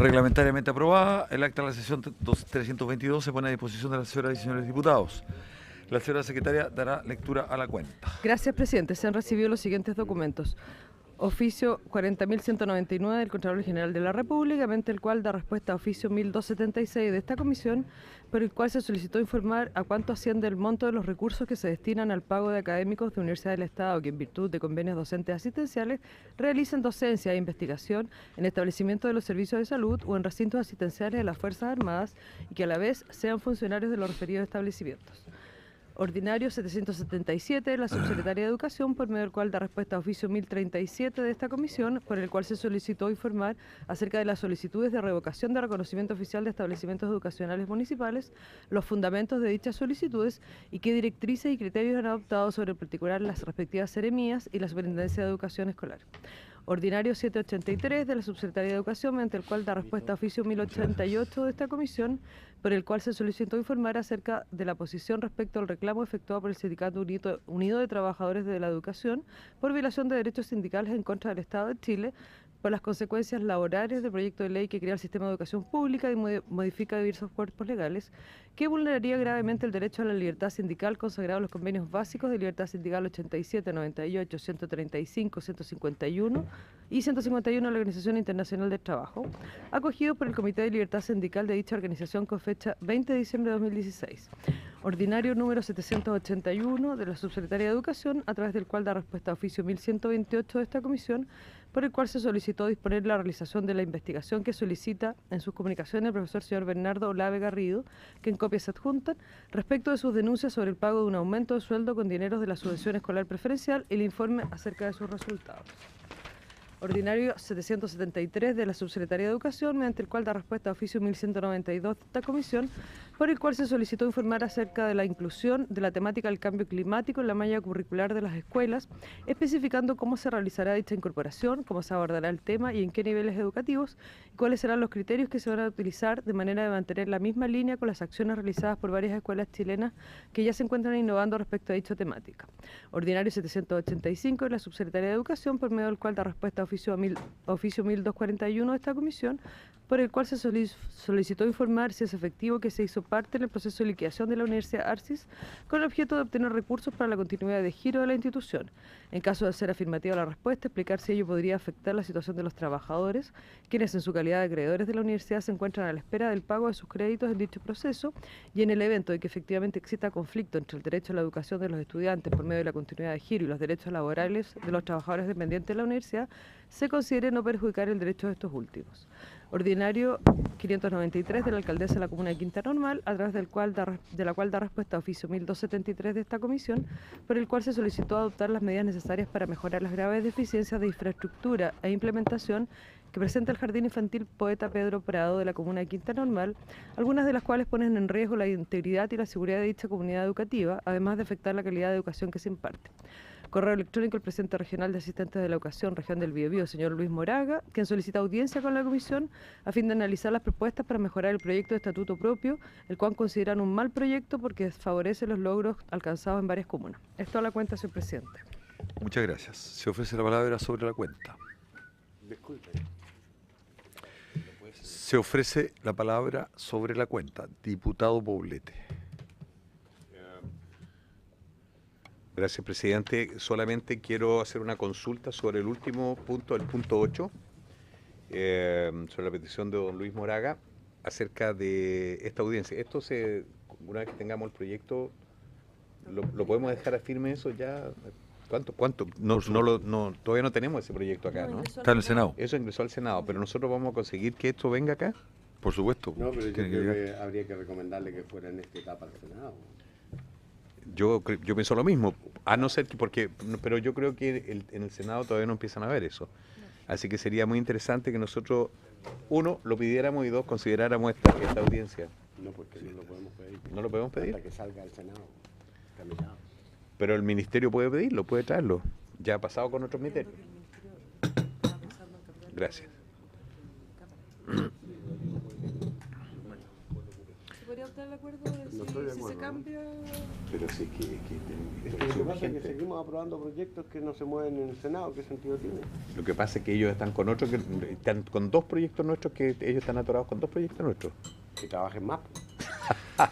Reglamentariamente aprobada, el acta de la sesión 322 se pone a disposición de las señoras y señores diputados. La señora secretaria dará lectura a la cuenta. Gracias, presidente. Se han recibido los siguientes documentos. Oficio 40.199 del Contralor General de la República, mediante el cual da respuesta a oficio 1.276 de esta comisión, por el cual se solicitó informar a cuánto asciende el monto de los recursos que se destinan al pago de académicos de Universidad del Estado que en virtud de convenios docentes asistenciales realicen docencia e investigación en establecimientos de los servicios de salud o en recintos asistenciales de las Fuerzas Armadas y que a la vez sean funcionarios de los referidos establecimientos. Ordinario 777 de la Subsecretaría de Educación, por medio del cual da respuesta a oficio 1037 de esta comisión, por el cual se solicitó informar acerca de las solicitudes de revocación de reconocimiento oficial de establecimientos educacionales municipales, los fundamentos de dichas solicitudes y qué directrices y criterios han adoptado sobre en particular las respectivas seremías y la Superintendencia de Educación Escolar. Ordinario 783 de la Subsecretaría de Educación, mediante el cual da respuesta a oficio 1088 de esta comisión, por el cual se solicitó informar acerca de la posición respecto al reclamo efectuado por el Sindicato Unido de Trabajadores de la Educación por violación de derechos sindicales en contra del Estado de Chile, por las consecuencias laborales del proyecto de ley que crea el sistema de educación pública y modifica diversos cuerpos legales, que vulneraría gravemente el derecho a la libertad sindical consagrado en los convenios básicos de libertad sindical 87, 98, 135, 151 y 151 de la Organización Internacional del Trabajo, acogido por el Comité de Libertad Sindical de dicha organización con fecha 20 de diciembre de 2016. Ordinario número 781 de la Subsecretaría de Educación, a través del cual da respuesta a oficio 1128 de esta comisión, por el cual se solicitó disponer la realización de la investigación que solicita en sus comunicaciones el profesor señor Bernardo Olave Garrido, que en copia se adjuntan, respecto de sus denuncias sobre el pago de un aumento de sueldo con dineros de la subvención escolar preferencial y el informe acerca de sus resultados. Ordinario 773 de la Subsecretaría de Educación, mediante el cual da respuesta a oficio 1192 de esta comisión, por el cual se solicitó informar acerca de la inclusión de la temática del cambio climático en la malla curricular de las escuelas, especificando cómo se realizará dicha incorporación, cómo se abordará el tema y en qué niveles educativos, y cuáles serán los criterios que se van a utilizar de manera de mantener la misma línea con las acciones realizadas por varias escuelas chilenas que ya se encuentran innovando respecto a dicha temática. Ordinario 785 de la Subsecretaría de Educación, por medio del cual da respuesta a oficio 1241 de esta comisión, por el cual se solicitó informar si es efectivo que se hizo parte en el proceso de liquidación de la Universidad Arcis con el objeto de obtener recursos para la continuidad de giro de la institución. En caso de ser afirmativa la respuesta, explicar si ello podría afectar la situación de los trabajadores, quienes en su calidad de acreedores de la universidad se encuentran a la espera del pago de sus créditos en dicho proceso, y en el evento de que efectivamente exista conflicto entre el derecho a la educación de los estudiantes por medio de la continuidad de giro y los derechos laborales de los trabajadores dependientes de la universidad, se considere no perjudicar el derecho de estos últimos. Ordinario 593 de la alcaldesa de la comuna de Quinta Normal, a través de la cual da respuesta a oficio 1273 de esta comisión, por el cual se solicitó adoptar las medidas necesarias para mejorar las graves deficiencias de infraestructura e implementación que presenta el Jardín Infantil Poeta Pedro Prado de la comuna de Quinta Normal, algunas de las cuales ponen en riesgo la integridad y la seguridad de dicha comunidad educativa, además de afectar la calidad de educación que se imparte. Correo electrónico: el presidente regional de asistentes de la educación, región del Biobío, señor Luis Moraga, quien solicita audiencia con la comisión a fin de analizar las propuestas para mejorar el proyecto de estatuto propio, el cual consideran un mal proyecto porque desfavorece los logros alcanzados en varias comunas. Esto a la cuenta, señor presidente. Muchas gracias. Se ofrece la palabra sobre la cuenta. Disculpe. Se ofrece la palabra sobre la cuenta. Diputado Poblete. Gracias, presidente. Solamente quiero hacer una consulta sobre el último punto, el punto 8, sobre la petición de don Luis Moraga acerca de esta audiencia. Una vez que tengamos el proyecto, ¿lo podemos dejar a firme eso ya? ¿Cuánto? Todavía no tenemos ese proyecto acá, ¿no? Está en el Senado. Eso ingresó al Senado, pero nosotros vamos a conseguir que esto venga acá. Por supuesto. No, pero yo Tiene creo llegar. que habría que recomendarle que fuera en esta etapa al Senado. Yo pienso lo mismo, a no ser que pero yo creo que en el Senado todavía no empiezan a ver eso. Así que sería muy interesante que nosotros, uno, lo pidiéramos y dos, consideráramos esta audiencia. No, porque no lo podemos pedir. ¿No lo podemos pedir? Hasta que salga al Senado. Caminado. Pero el ministerio puede pedirlo, puede traerlo. Ya ha pasado con otros ministerios. Gracias. adoptar el acuerdo No estoy de si se acuerdo, cambia? Pero sí que Es que lo que pasa es que seguimos aprobando proyectos que no se mueven en el Senado. ¿Qué sentido tiene? Lo que pasa es que ellos están con otros, que están con dos proyectos nuestros, que ellos están atorados con dos proyectos nuestros. Que trabajen más.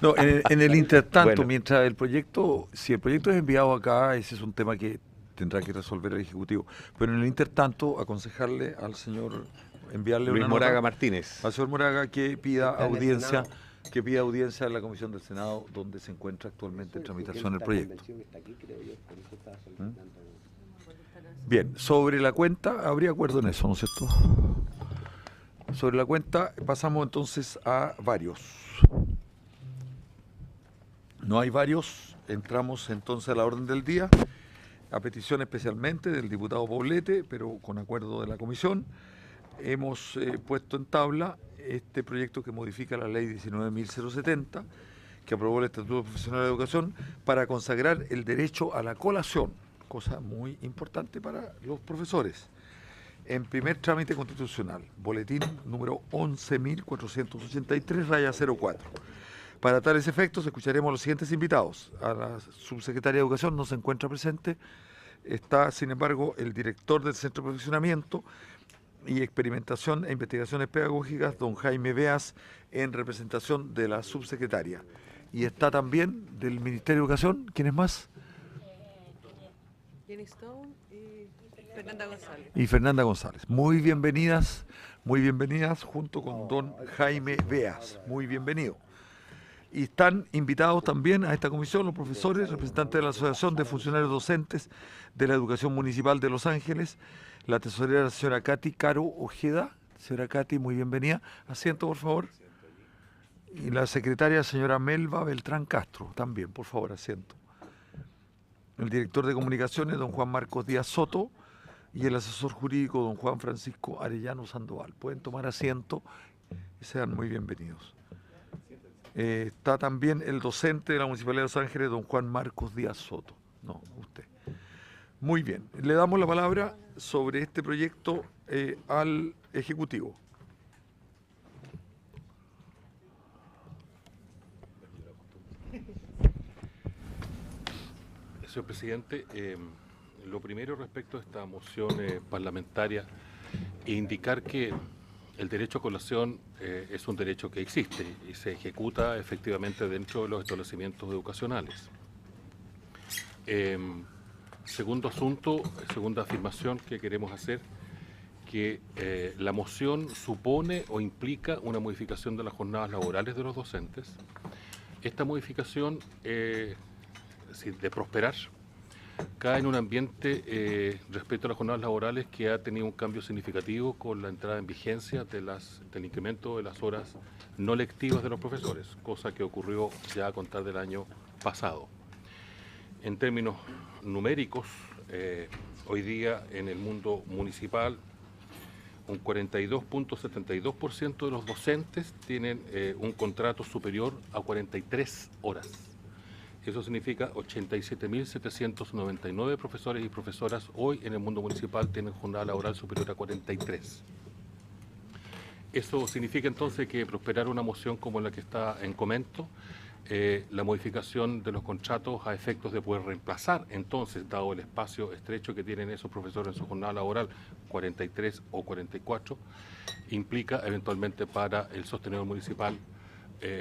No, en el intertanto, Bueno. mientras el proyecto, si el proyecto es enviado acá, ese es un tema que tendrá que resolver el Ejecutivo. Pero en el intertanto, aconsejarle al señor, enviarle Luis una Moraga nota Martínez. al señor Moraga que pida Está en el audiencia, Senado. que pida audiencia en la Comisión del Senado, donde se encuentra actualmente en tramitación el Esta proyecto. convención está aquí, creo yo, por eso estaba solicitando. Bien, sobre la cuenta, habría acuerdo en eso, ¿no es cierto? Sobre la cuenta pasamos entonces a varios. No hay varios, entramos entonces a la orden del día, a petición especialmente del diputado Poblete, pero con acuerdo de la comisión, hemos puesto en tabla este proyecto que modifica la ley 19.070, que aprobó el Estatuto Profesional de Educación, para consagrar el derecho a la colación, cosa muy importante para los profesores. En primer trámite constitucional, boletín número 11.483-04. Para tales efectos, escucharemos a los siguientes invitados. A la subsecretaria de Educación no se encuentra presente. Está, sin embargo, el director del Centro de Perfeccionamiento y Experimentación e Investigaciones Pedagógicas, don Jaime Beas, en representación de la subsecretaria. Y está también del Ministerio de Educación, ¿quién es más? Jenny Stone y Fernanda González. Y Fernanda González. Muy bienvenidas, junto con don Jaime Beas. Muy bienvenido. Y están invitados también a esta comisión los profesores, representantes de la Asociación de Funcionarios Docentes de la Educación Municipal de Los Ángeles, la tesorera, la señora Katy Caro Ojeda. Señora Katy, muy bienvenida. Asiento, por favor. Y la secretaria, señora Melba Beltrán Castro, también, por favor, asiento. El director de comunicaciones, don Juan Marcos Díaz Soto, y el asesor jurídico, don Juan Francisco Arellano Sandoval. Pueden tomar asiento y sean muy bienvenidos. Está también el docente de la Municipalidad de Los Ángeles, don Juan Marcos Díaz Soto. No, usted. Muy bien, le damos la palabra sobre este proyecto al Ejecutivo. Señor presidente, lo primero respecto a esta moción parlamentaria, indicar que el derecho a colación es un derecho que existe y se ejecuta efectivamente dentro de los establecimientos educacionales. Segundo asunto, segunda afirmación que queremos hacer, que la moción supone o implica una modificación de las jornadas laborales de los docentes. Esta modificación, de prosperar, cae en un ambiente respecto a las jornadas laborales que ha tenido un cambio significativo con la entrada en vigencia del incremento de las horas no lectivas de los profesores, cosa que ocurrió ya a contar del año pasado. En términos numéricos, hoy día en el mundo municipal, un 42.72% de los docentes tienen un contrato superior a 43 horas. Eso significa 87.799 profesores y profesoras hoy en el mundo municipal tienen jornada laboral superior a 43. Eso significa entonces que prosperar una moción como la que está en comento, la modificación de los contratos a efectos de poder reemplazar, entonces, dado el espacio estrecho que tienen esos profesores en su jornada laboral, 43 o 44, implica eventualmente para el sostenedor municipal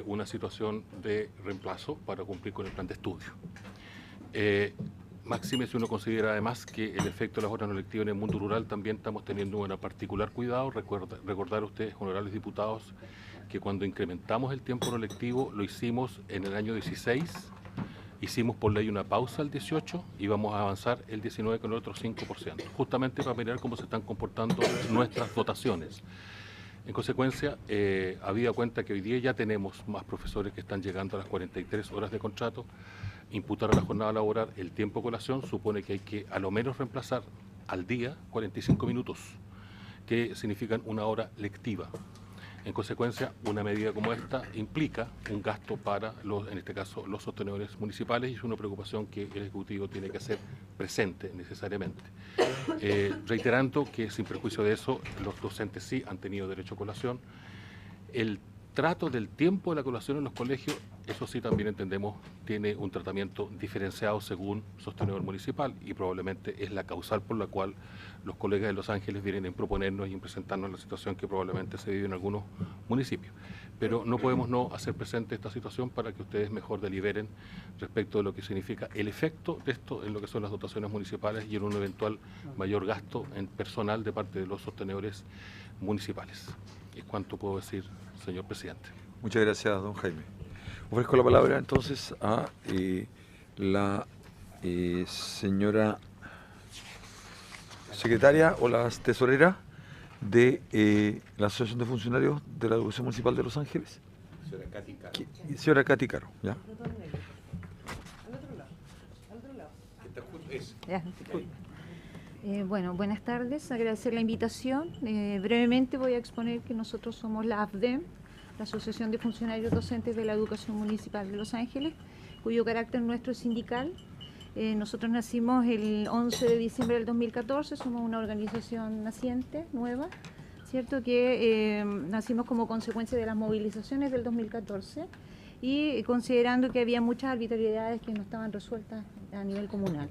una situación de reemplazo para cumplir con el plan de estudio. Máxime si uno considera además que el efecto de las horas no lectivas en el mundo rural también estamos teniendo un particular cuidado. Recordar ustedes, honorables diputados, que cuando incrementamos el tiempo no lectivo lo hicimos en el año 16, hicimos por ley una pausa el 18 y vamos a avanzar el 19 con el otro 5%, justamente para mirar cómo se están comportando nuestras dotaciones. En consecuencia, habida cuenta que hoy día ya tenemos más profesores que están llegando a las 43 horas de contrato, imputar a la jornada laboral el tiempo de colación supone que hay que a lo menos reemplazar al día 45 minutos, que significan una hora lectiva. En consecuencia, una medida como esta implica un gasto para, en este caso, los sostenedores municipales y es una preocupación que el Ejecutivo tiene que hacer presente necesariamente. Reiterando que, sin perjuicio de eso, los docentes sí han tenido derecho a colación. El trato del tiempo de la colación en los colegios, eso sí también entendemos, tiene un tratamiento diferenciado según sostenedor municipal y probablemente es la causal por la cual los colegas de Los Ángeles vienen a proponernos y en presentarnos la situación que probablemente se vive en algunos municipios. Pero no podemos no hacer presente esta situación para que ustedes mejor deliberen respecto de lo que significa el efecto de esto en lo que son las dotaciones municipales y en un eventual mayor gasto en personal de parte de los sostenedores municipales. Es cuanto puedo decir, señor presidente. Muchas gracias, don Jaime. Ofrezco la palabra entonces a la señora secretaria o la tesorera de la Asociación de Funcionarios de la Educación Municipal de Los Ángeles. Señora Katy Caro. Señora Katy Caro, ¿ya? Ya, disculpe. Bueno, buenas tardes, agradecer la invitación. Brevemente voy a exponer que nosotros somos la AFDEM, la Asociación de Funcionarios Docentes de la Educación Municipal de Los Ángeles, cuyo carácter nuestro es sindical. Nosotros nacimos el 11 de diciembre del 2014, somos una organización naciente, nueva, ¿cierto? Que nacimos como consecuencia de las movilizaciones del 2014 y considerando que había muchas arbitrariedades que no estaban resueltas a nivel comunal.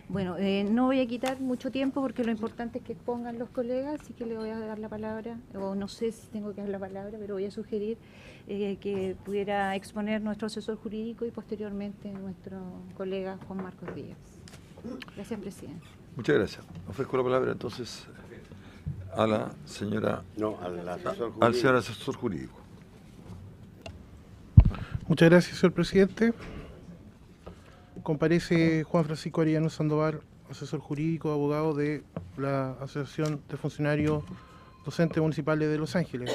Bueno, no voy a quitar mucho tiempo porque lo importante es que expongan los colegas, así que le voy a dar la palabra, o no sé si tengo que dar la palabra, pero voy a sugerir que pudiera exponer nuestro asesor jurídico y posteriormente nuestro colega Juan Marcos Díaz. Gracias, presidente. Muchas gracias. Ofrezco la palabra entonces a la señora... No, al señor asesor jurídico. Muchas gracias, señor presidente. Comparece Juan Francisco Arellano Sandoval, asesor jurídico, abogado de la Asociación de Funcionarios Docentes Municipales de Los Ángeles.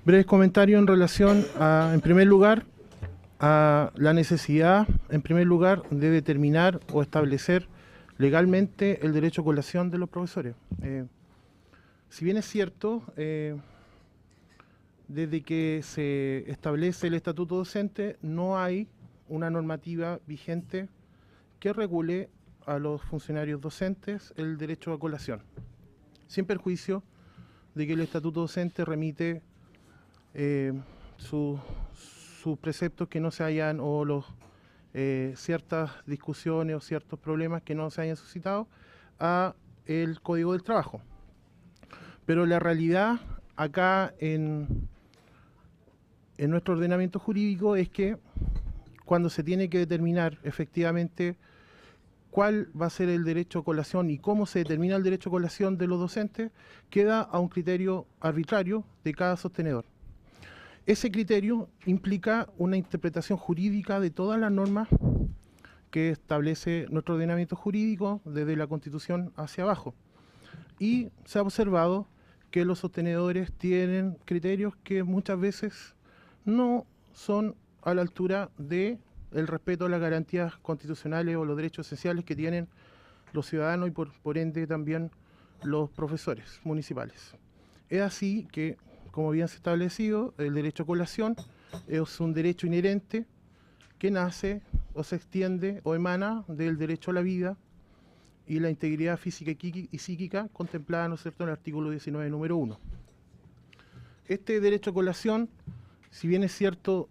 Breves comentarios en relación a, en primer lugar, a la necesidad, en primer lugar, de determinar o establecer legalmente el derecho a colación de los profesores. Si bien es cierto, desde que se establece el estatuto docente, no hay una normativa vigente que regule a los funcionarios docentes el derecho a colación, sin perjuicio de que el estatuto docente remite sus preceptos que no se hayan, o ciertas discusiones o ciertos problemas que no se hayan suscitado a el Código del Trabajo. Pero la realidad acá en nuestro ordenamiento jurídico es que cuando se tiene que determinar efectivamente cuál va a ser el derecho a colación y cómo se determina el derecho a colación de los docentes, queda a un criterio arbitrario de cada sostenedor. Ese criterio implica una interpretación jurídica de todas las normas que establece nuestro ordenamiento jurídico desde la Constitución hacia abajo. Y se ha observado que los sostenedores tienen criterios que muchas veces no son a la altura del respeto a las garantías constitucionales o los derechos esenciales que tienen los ciudadanos y por ende también los profesores municipales. Es así que, como bien se ha establecido, el derecho a colación es un derecho inherente que nace o se extiende o emana del derecho a la vida y la integridad física y psíquica contemplada, ¿no es cierto?, en el artículo 19, número 1. Este derecho a colación, si bien es cierto,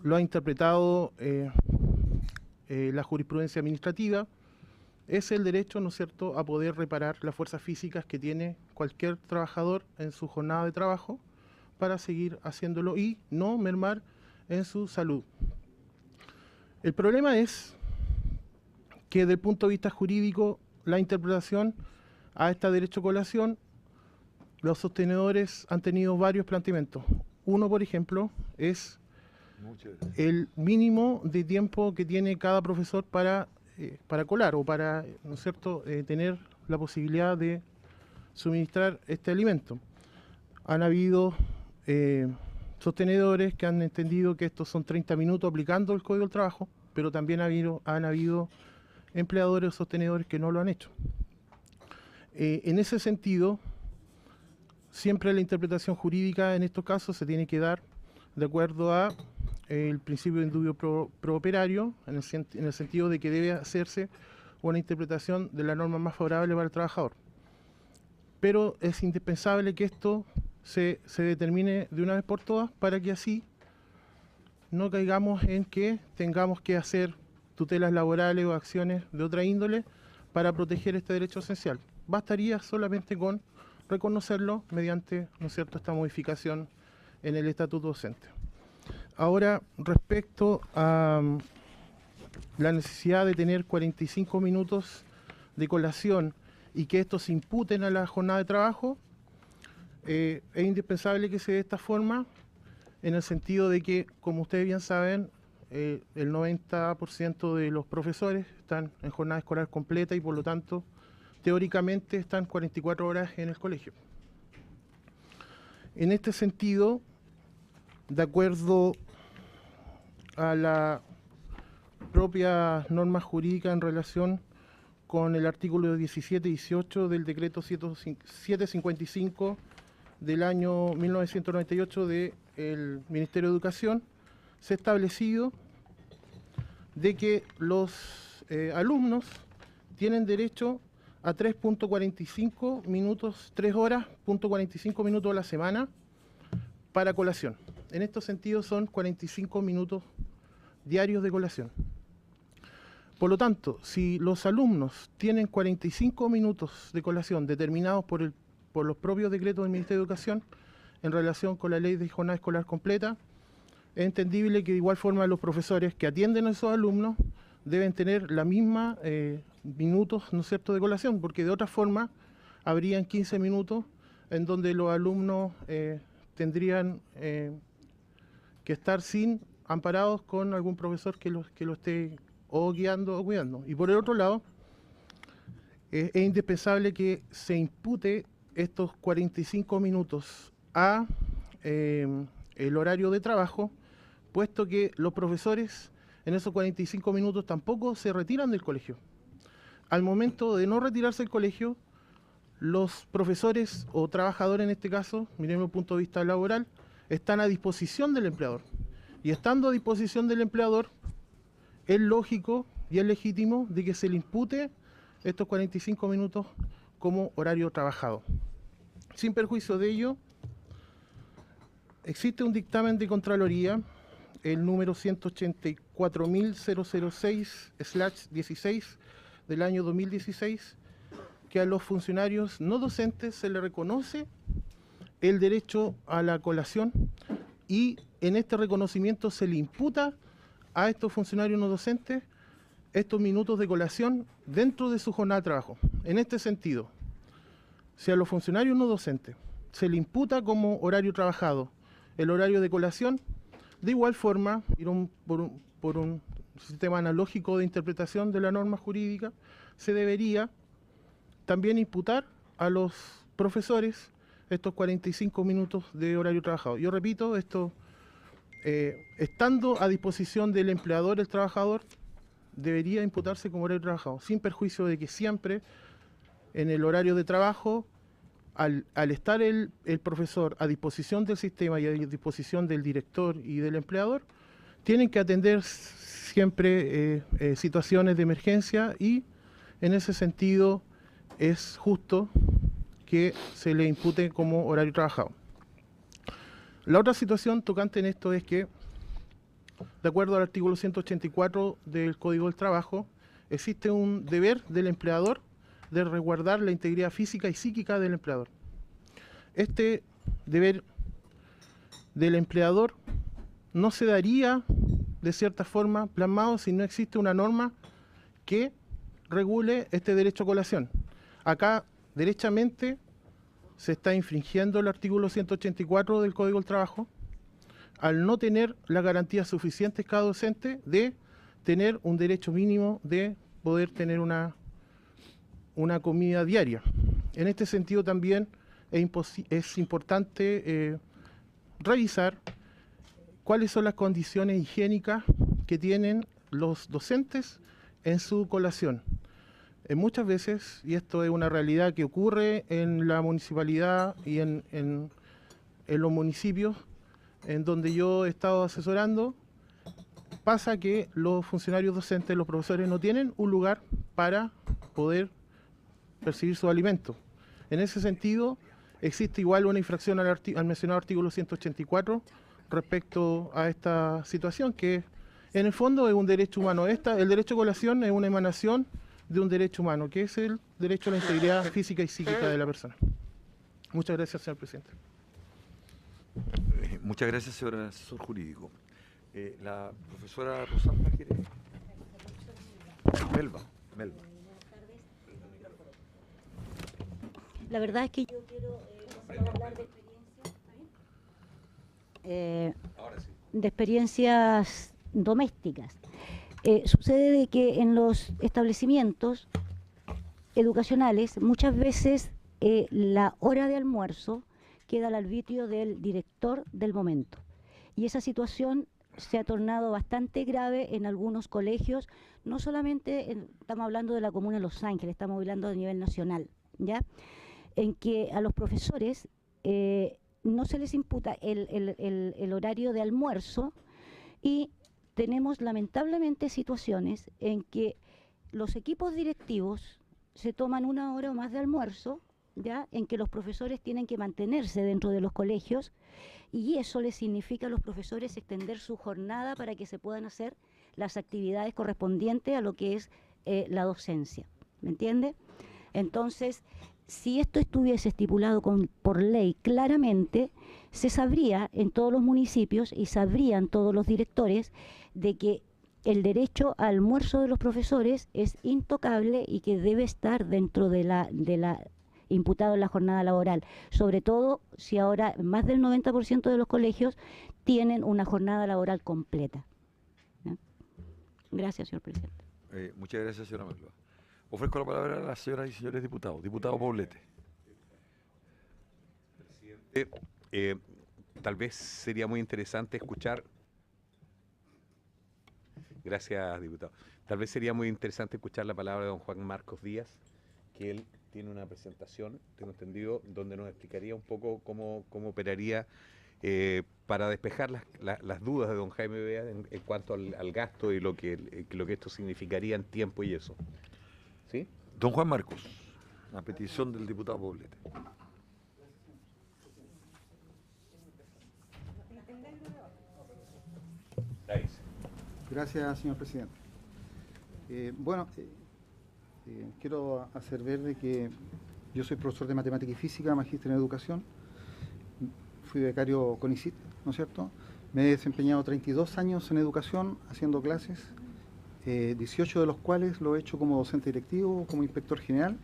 lo ha interpretado la jurisprudencia administrativa, es el derecho, ¿no es cierto?, a poder reparar las fuerzas físicas que tiene cualquier trabajador en su jornada de trabajo para seguir haciéndolo y no mermar en su salud. El problema es que desde el punto de vista jurídico, la interpretación a este derecho a colación, los sostenedores han tenido varios planteamientos. Uno, por ejemplo, es el mínimo de tiempo que tiene cada profesor para colar o para, ¿no es cierto?, tener la posibilidad de suministrar este alimento. Han habido sostenedores que han entendido que estos son 30 minutos aplicando el Código del Trabajo, pero también han habido empleadores o sostenedores que no lo han hecho. En ese sentido, siempre la interpretación jurídica en estos casos se tiene que dar de acuerdo a el principio de indubio pro operario, en el sentido de que debe hacerse una interpretación de la norma más favorable para el trabajador. Pero es indispensable que esto se determine de una vez por todas, para que así no caigamos en que tengamos que hacer tutelas laborales o acciones de otra índole para proteger este derecho esencial. Bastaría solamente con reconocerlo mediante, ¿no es cierto?, esta modificación en el estatuto docente. Ahora, respecto a la necesidad de tener 45 minutos de colación y que estos se imputen a la jornada de trabajo, es indispensable que se dé de esta forma, en el sentido de que, como ustedes bien saben, el 90% de los profesores están en jornada escolar completa y por lo tanto, teóricamente, están 44 horas en el colegio. En este sentido, de acuerdo a la propia norma jurídica en relación con el artículo 17 y 18 del decreto 755 del año 1998 del Ministerio de Educación, se ha establecido de que los alumnos tienen derecho a 3.45 minutos, 3 horas, 45 minutos a la semana para colación. En estos sentidos son 45 minutos diarios de colación. Por lo tanto, si los alumnos tienen 45 minutos de colación determinados por los propios decretos del Ministerio de Educación en relación con la ley de jornada escolar completa, es entendible que de igual forma los profesores que atienden a esos alumnos deben tener la misma minutos, ¿no es cierto?, de colación, porque de otra forma habrían 15 minutos en donde los alumnos tendrían que estar amparados con algún profesor que lo esté o guiando o cuidando. Y por el otro lado, es indispensable que se impute estos 45 minutos a el horario de trabajo, puesto que los profesores en esos 45 minutos tampoco se retiran del colegio. Al momento de no retirarse del colegio, los profesores o trabajadores en este caso, miremos el punto de vista laboral, están a disposición del empleador. Y estando a disposición del empleador, es lógico y es legítimo de que se le impute estos 45 minutos como horario trabajado. Sin perjuicio de ello, existe un dictamen de Contraloría, el número 184.006/16 del año 2016, que a los funcionarios no docentes se le reconoce el derecho a la colación y en este reconocimiento se le imputa a estos funcionarios no docentes estos minutos de colación dentro de su jornada de trabajo. En este sentido, si a los funcionarios no docentes se le imputa como horario trabajado el horario de colación, de igual forma, por un sistema analógico de interpretación de la norma jurídica, se debería también imputar a los profesores estos 45 minutos de horario trabajado. Yo repito, esto estando a disposición del empleador, el trabajador, debería imputarse como horario trabajado, sin perjuicio de que siempre en el horario de trabajo, al estar el profesor a disposición del sistema y a disposición del director y del empleador, tienen que atender siempre situaciones de emergencia y en ese sentido es justo que se le impute como horario trabajado. La otra situación tocante en esto es que, de acuerdo al artículo 184 del Código del Trabajo, existe un deber del empleador de resguardar la integridad física y psíquica del empleador. Este deber del empleador no se daría, de cierta forma, plasmado si no existe una norma que regule este derecho a colación. Acá, derechamente, se está infringiendo el artículo 184 del Código del Trabajo al no tener las garantías suficientes cada docente de tener un derecho mínimo de poder tener una comida diaria. En este sentido también es importante revisar cuáles son las condiciones higiénicas que tienen los docentes en su colación. Muchas veces, y esto es una realidad que ocurre en la municipalidad y en los municipios en donde yo he estado asesorando, pasa que los funcionarios docentes, los profesores, no tienen un lugar para poder percibir su alimento. En ese sentido, existe igual una infracción al mencionado artículo 184 respecto a esta situación, que en el fondo es un derecho humano. El derecho a colación es una emanación de un derecho humano, que es el derecho a la integridad física y psíquica de la persona. Muchas gracias, señor presidente. Muchas gracias, señor asesor jurídico. La profesora Rosanda quiere... Melba. La verdad es que yo quiero hablar de experiencias domésticas. Sucede de que en los establecimientos educacionales muchas veces la hora de almuerzo queda al arbitrio del director del momento, y esa situación se ha tornado bastante grave en algunos colegios. No solamente estamos hablando de la comuna de Los Ángeles, estamos hablando a nivel nacional, ¿ya? En que a los profesores no se les imputa el horario de almuerzo, y tenemos lamentablemente situaciones en que los equipos directivos se toman una hora o más de almuerzo, ¿ya? En que los profesores tienen que mantenerse dentro de los colegios, y eso les significa a los profesores extender su jornada para que se puedan hacer las actividades correspondientes a lo que es la docencia, ¿me entiende? Entonces, si esto estuviese estipulado por ley claramente, se sabría en todos los municipios y sabrían todos los directores de que el derecho al almuerzo de los profesores es intocable y que debe estar dentro de la imputado en la jornada laboral, sobre todo si ahora más del 90% de los colegios tienen una jornada laboral completa. ¿No? Gracias, señor presidente. Muchas gracias, señora Melba. Ofrezco la palabra a las señoras y señores diputados. Diputado Poblete. Presidente, tal vez sería muy interesante escuchar... Gracias, diputado. Tal vez sería muy interesante escuchar la palabra de don Juan Marcos Díaz, que él tiene una presentación, tengo entendido, donde nos explicaría un poco cómo operaría para despejar las dudas de don Jaime Veas en cuanto al gasto y lo que esto significaría en tiempo y eso. ¿Sí? Don Juan Marcos, a petición del diputado Poblete. Gracias, señor presidente. Quiero hacer ver de que yo soy profesor de matemática y física, magíster en educación, fui becario CONICYT, ¿no es cierto? Me he desempeñado 32 años en educación haciendo clases, 18 de los cuales lo he hecho como docente directivo, como inspector general.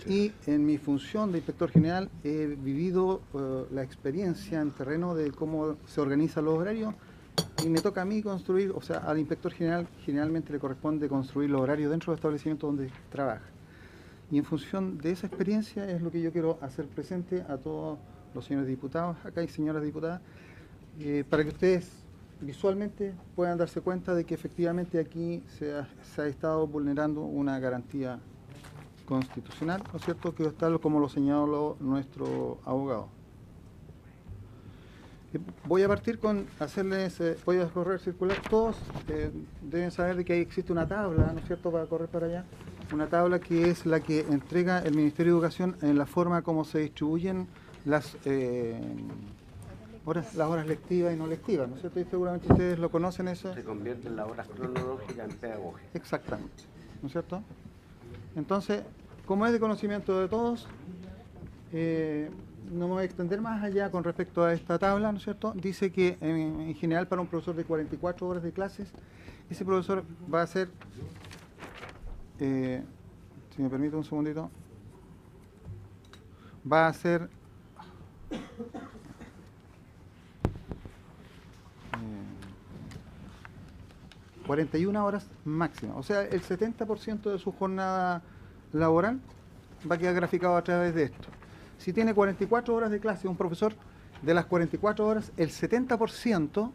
Y en mi función de inspector general he vivido la experiencia en terreno de cómo se organizan los horarios, y me toca a mí construir, o sea, al inspector general generalmente le corresponde construir los horarios dentro del establecimiento donde trabaja. Y en función de esa experiencia es lo que yo quiero hacer presente a todos los señores diputados, acá hay señoras diputadas, para que ustedes visualmente puedan darse cuenta de que efectivamente aquí se ha estado vulnerando una garantía constitucional, ¿no es cierto?, que tal como lo señaló nuestro abogado. Voy a partir con hacerles, voy a correr circular, todos deben saber de que ahí existe una tabla, ¿no es cierto?, para correr para allá, una tabla que es la que entrega el Ministerio de Educación en la forma como se distribuyen las horas lectivas y no lectivas, ¿no es cierto? Y seguramente ustedes lo conocen eso. Se convierte en las horas cronológicas en pedagogía. Exactamente, ¿no es cierto? Entonces, como es de conocimiento de todos, no me voy a extender más allá con respecto a esta tabla, ¿no es cierto? Dice que en general para un profesor de 44 horas de clases, ese profesor va a ser, si me permite un segundito, va a ser 41 horas máxima, o sea, el 70% de su jornada laboral va a quedar graficado a través de esto. Si tiene 44 horas de clase un profesor, de las 44 horas, el 70%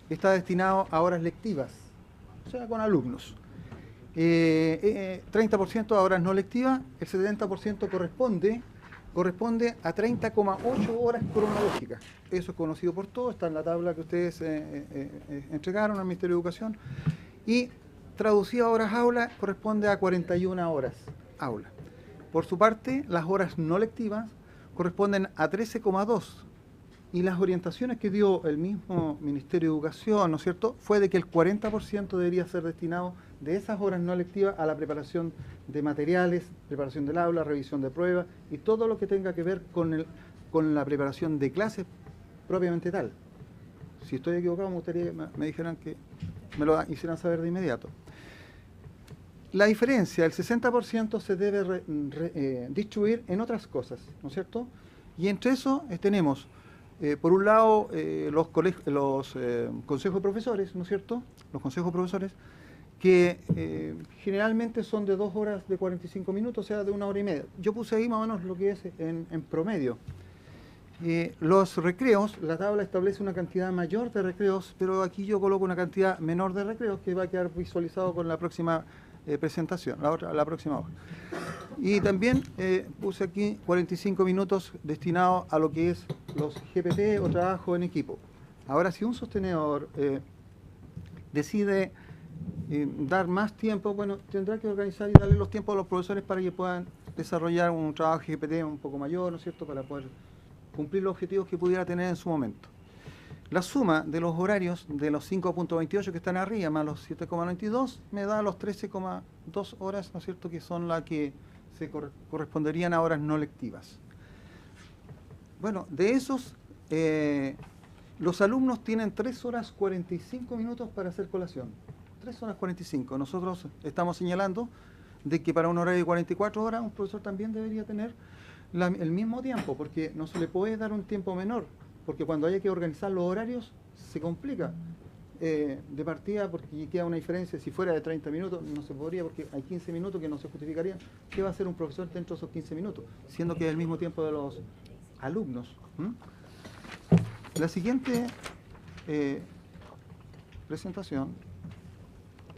está destinado a horas lectivas, o sea, con alumnos. 30% a horas no lectivas, el 70% corresponde a 30,8 horas cronológicas. Eso es conocido por todos, está en la tabla que ustedes entregaron al Ministerio de Educación. Y traducido a horas aula, corresponde a 41 horas aula. Por su parte, las horas no lectivas corresponden a 13,2. Y las orientaciones que dio el mismo Ministerio de Educación, ¿no es cierto?, fue de que el 40% debería ser destinado de esas horas no lectivas a la preparación de materiales, preparación del aula, revisión de pruebas y todo lo que tenga que ver con la preparación de clases propiamente tal. Si estoy equivocado, me gustaría que me dijeran que me lo hicieran saber de inmediato. La diferencia, el 60% se debe distribuir en otras cosas, ¿no es cierto? Y entre eso tenemos, por un lado, los consejos de profesores, ¿no es cierto? Los consejos de profesores, que generalmente son de 2 horas de 45 minutos, o sea, de 1 hora y media. Yo puse ahí más o menos lo que es en promedio. Los recreos, la tabla establece una cantidad mayor de recreos, pero aquí yo coloco una cantidad menor de recreos que va a quedar visualizado con la próxima presentación, la próxima hoja. Y también puse aquí 45 minutos destinados a lo que es los GPT o trabajo en equipo. Ahora, si un sostenedor decide dar más tiempo, bueno, tendrá que organizar y darle los tiempos a los profesores para que puedan desarrollar un trabajo GPT un poco mayor, ¿no es cierto?, para poder cumplir los objetivos que pudiera tener en su momento. La suma de los horarios de los 5.28 que están arriba más los 7.92 me da los 13,2 horas, ¿no es cierto?, que son las que se corresponderían a horas no lectivas. Bueno, de esos, los alumnos tienen 3 horas 45 minutos para hacer colación. 3 horas 45. Nosotros estamos señalando de que para un horario de 44 horas un profesor también debería tener el mismo tiempo, porque no se le puede dar un tiempo menor, porque cuando haya que organizar los horarios se complica de partida, porque queda una diferencia. Si fuera de 30 minutos no se podría, porque hay 15 minutos que no se justificarían. ¿Qué va a hacer un profesor dentro de esos 15 minutos? Siendo que es el mismo tiempo de los alumnos. La siguiente presentación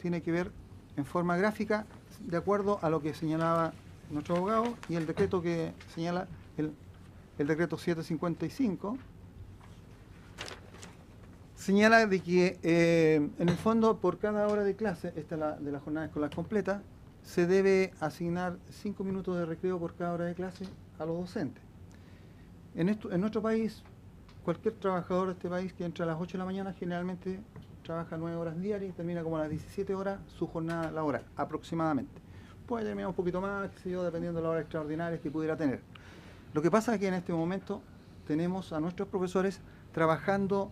tiene que ver en forma gráfica de acuerdo a lo que señalaba nuestro abogado y el decreto que señala el decreto 755. Señala de que en el fondo por cada hora de clase, esta es de la jornada escolar completa, se debe asignar 5 minutos de recreo por cada hora de clase a los docentes. En nuestro país, cualquier trabajador de este país que entra a las 8 de la mañana generalmente trabaja 9 horas diarias y termina como a las 17 horas su jornada laboral, aproximadamente. Puede terminar un poquito más, qué sé yo, dependiendo de las horas extraordinarias que pudiera tener. Lo que pasa es que en este momento tenemos a nuestros profesores trabajando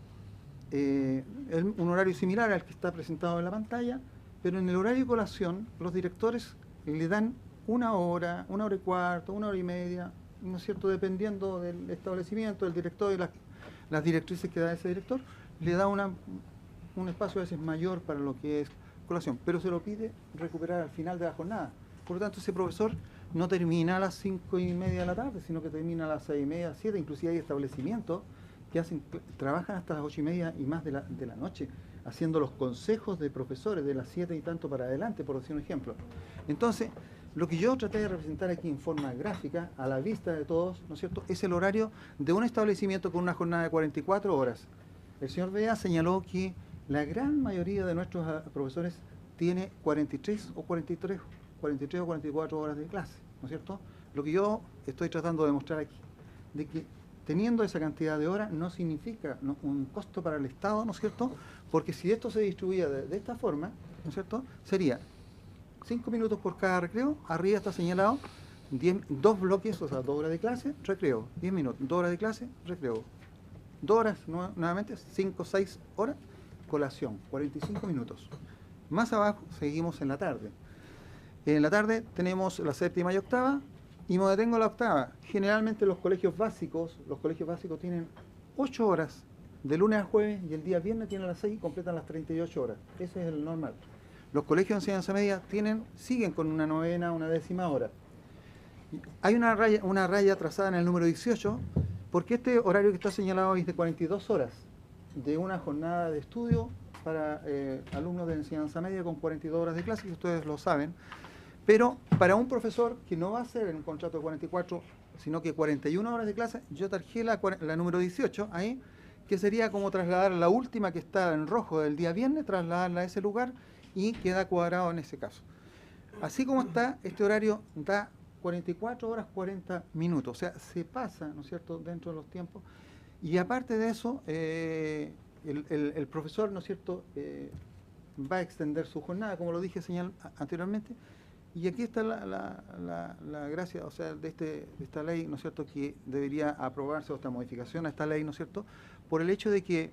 un horario similar al que está presentado en la pantalla, pero en el horario de colación los directores le dan 1 hora, 1 hora y cuarto, 1 hora y media, ¿no es cierto?, dependiendo del establecimiento, del director y las directrices que da ese director, le da un espacio a veces mayor para lo que es colación, pero se lo pide recuperar al final de la jornada. Por lo tanto, ese profesor no termina a las 5:30 de la tarde, sino que termina a las 6:30, 7, inclusive hay establecimientos que trabajan hasta las 8:30 y más de la noche, haciendo los consejos de profesores de las 7 y tanto para adelante, por decir un ejemplo. Entonces, lo que yo traté de representar aquí en forma gráfica, a la vista de todos, ¿no es cierto?, es el horario de un establecimiento con una jornada de 44 horas. El señor Bea señaló que la gran mayoría de nuestros profesores tiene 43 o 44 horas de clase, ¿no es cierto? Lo que yo estoy tratando de mostrar aquí, de que teniendo esa cantidad de horas no significa un costo para el Estado, ¿no es cierto? Porque si esto se distribuía de esta forma, ¿no es cierto?, sería 5 minutos por cada recreo, arriba está señalado 2 bloques, o sea, 2 horas de clase, recreo, 10 minutos, 2 horas de clase, recreo, 2 horas nuevamente, 5, 6 horas, colación, 45 minutos. Más abajo seguimos en la tarde. En la tarde tenemos la 7ª y 8ª, y me detengo en la 8ª. Generalmente los colegios básicos tienen 8 horas de lunes a jueves, y el día viernes tienen las 6 y completan las 38 horas. Ese es el normal. Los colegios de enseñanza media siguen con una 9ª, una 10ª hora. Hay una raya trazada en el número 18, porque este horario que está señalado es de 42 horas, de una jornada de estudio para alumnos de enseñanza media con 42 horas de clase, que ustedes lo saben. Pero para un profesor que no va a ser en un contrato de 44, sino que 41 horas de clase, yo tarjé la número 18 ahí, que sería como trasladar la última que está en rojo del día viernes, trasladarla a ese lugar y queda cuadrado en ese caso. Así como está, este horario da 44 horas 40 minutos, o sea, se pasa, ¿no es cierto?, dentro de los tiempos. Y aparte de eso, el profesor, ¿no es cierto?, va a extender su jornada, como lo dije anteriormente. Y aquí está la gracia, o sea, de esta ley, ¿no es cierto?, que debería aprobarse, o esta modificación a esta ley, ¿no es cierto?, por el hecho de que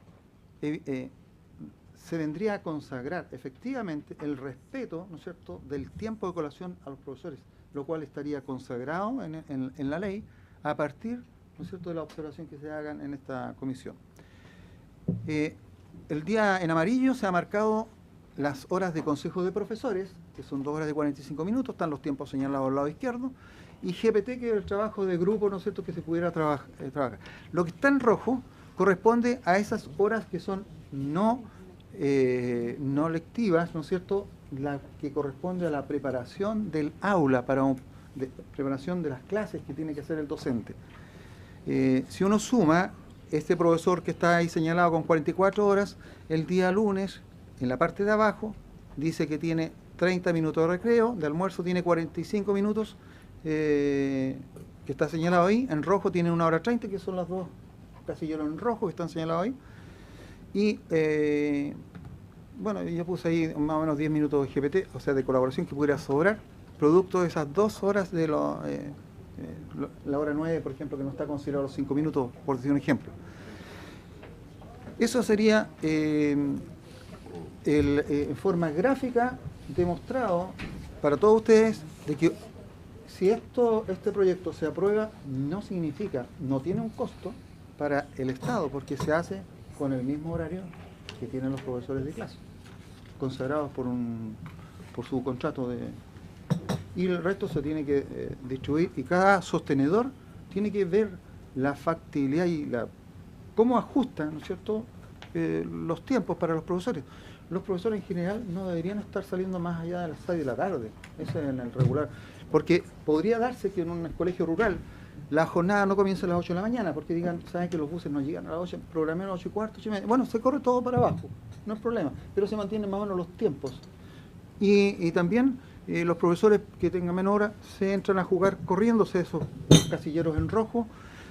se vendría a consagrar efectivamente el respeto, ¿no es cierto?, del tiempo de colación a los profesores, lo cual estaría consagrado en la ley a partir, ¿no es cierto?, de la observación que se hagan en esta comisión. El día en amarillo se ha marcado las horas de consejo de profesores, que son 2 horas de 45 minutos, están los tiempos señalados al lado izquierdo, y GPT, que es el trabajo de grupo, ¿no es cierto?, que se pudiera trabajar. Lo que está en rojo corresponde a esas horas que son no lectivas, ¿no es cierto?, la que corresponde a la preparación del aula, preparación de las clases que tiene que hacer el docente. Si uno suma, este profesor que está ahí señalado con 44 horas, el día lunes, en la parte de abajo, dice que tiene 30 minutos de recreo, de almuerzo tiene 45 minutos, que está señalado ahí, en rojo tiene 1 hora 30, que son las dos casilleros en rojo que están señalados ahí. Y bueno, yo puse ahí más o menos 10 minutos de GPT, o sea, de colaboración que pudiera sobrar, producto de esas 2 horas de la hora 9, por ejemplo, que no está considerado los 5 minutos, por decir un ejemplo. Eso sería en forma gráfica demostrado para todos ustedes de que si este proyecto se aprueba, no tiene un costo para el Estado, porque se hace con el mismo horario que tienen los profesores de clase, consagrados por su contrato y el resto se tiene que distribuir, y cada sostenedor tiene que ver la factibilidad y cómo ajusta, ¿no es cierto?, los tiempos para los profesores. Los profesores en general no deberían estar saliendo más allá de las 6 de la tarde, eso es en el regular, porque podría darse que en un colegio rural la jornada no comience a las 8 de la mañana, porque digan, saben que los buses no llegan a las 8, programé a las 8 y cuarto, 8 y media. Bueno, se corre todo para abajo, no es problema, pero se mantienen más o menos los tiempos. Y también los profesores que tengan menos hora se entran a jugar corriéndose esos casilleros en rojo,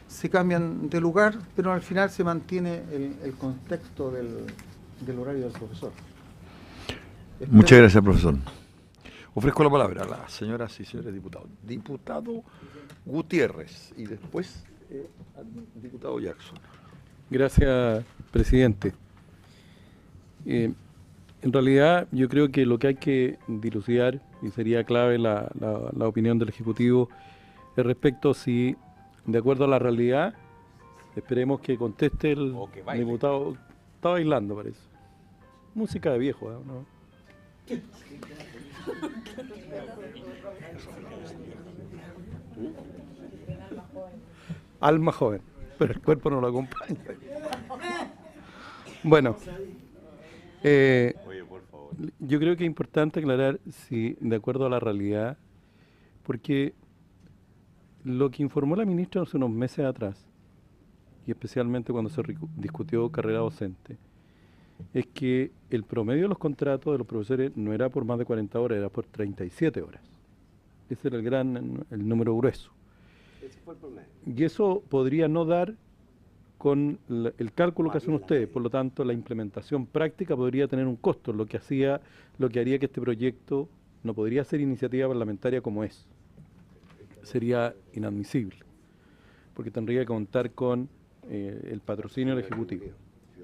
se cambian de lugar, pero al final se mantiene el contexto del horario del profesor. Muchas gracias, profesor. Ofrezco la palabra a las señoras y señores diputados. Diputado Gutiérrez y después al diputado Jackson. Gracias, presidente. En realidad, yo creo que lo que hay que dilucidar, y sería clave la opinión del Ejecutivo, es respecto si, de acuerdo a la realidad, esperemos que conteste el diputado. Está bailando, parece. Música de viejo, ¿no? Alma joven, pero el cuerpo no lo acompaña. Bueno, yo creo que es importante aclarar si de acuerdo a la realidad, porque lo que informó la ministra hace unos meses atrás, y especialmente cuando se discutió carrera docente, es que el promedio de los contratos de los profesores no era por más de 40 horas, era por 37 horas. Ese era el número grueso. Ese fue el promedio. Y eso podría no dar con el cálculo que hacen ustedes, por lo tanto la implementación práctica podría tener un costo, lo que haría que este proyecto no podría ser iniciativa parlamentaria como es. Sería inadmisible, porque tendría que contar con el patrocinio del Ejecutivo.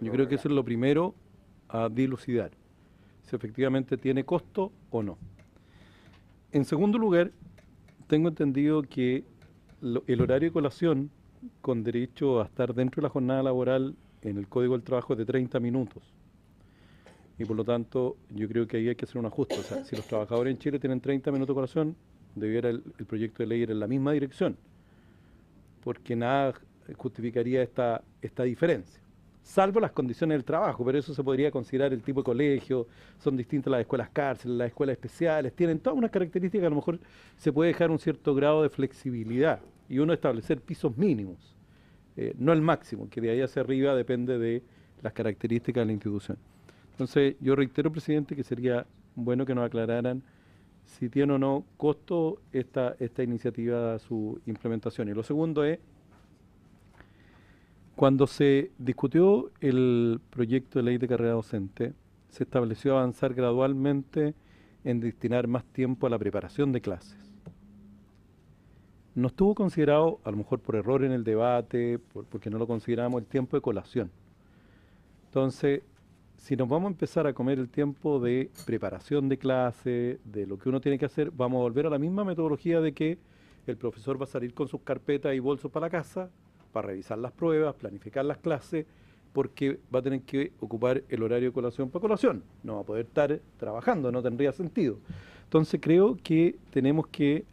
Yo creo que eso es lo primero a dilucidar, si efectivamente tiene costo o no. En segundo lugar, tengo entendido que el horario de colación con derecho a estar dentro de la jornada laboral en el Código del Trabajo es de 30 minutos. Y por lo tanto, yo creo que ahí hay que hacer un ajuste. O sea, si los trabajadores en Chile tienen 30 minutos de colación, debiera el proyecto de ley ir en la misma dirección, porque nada justificaría esta diferencia, salvo las condiciones del trabajo, pero eso se podría considerar el tipo de colegio, son distintas las escuelas cárceles, las escuelas especiales, tienen todas unas características que a lo mejor se puede dejar un cierto grado de flexibilidad y uno establecer pisos mínimos, no el máximo, que de ahí hacia arriba depende de las características de la institución. Entonces, yo reitero, presidente, que sería bueno que nos aclararan si tiene o no costo esta iniciativa, su implementación. Y lo segundo es, cuando se discutió el proyecto de ley de carrera docente, se estableció avanzar gradualmente en destinar más tiempo a la preparación de clases. No estuvo considerado, a lo mejor por error en el debate, porque no lo consideramos, el tiempo de colación. Entonces, si nos vamos a empezar a comer el tiempo de preparación de clase, de lo que uno tiene que hacer, vamos a volver a la misma metodología de que el profesor va a salir con sus carpetas y bolsos para la casa, para revisar las pruebas, planificar las clases, porque va a tener que ocupar el horario de colación para colación. No va a poder estar trabajando, no tendría sentido. Entonces creo que tenemos que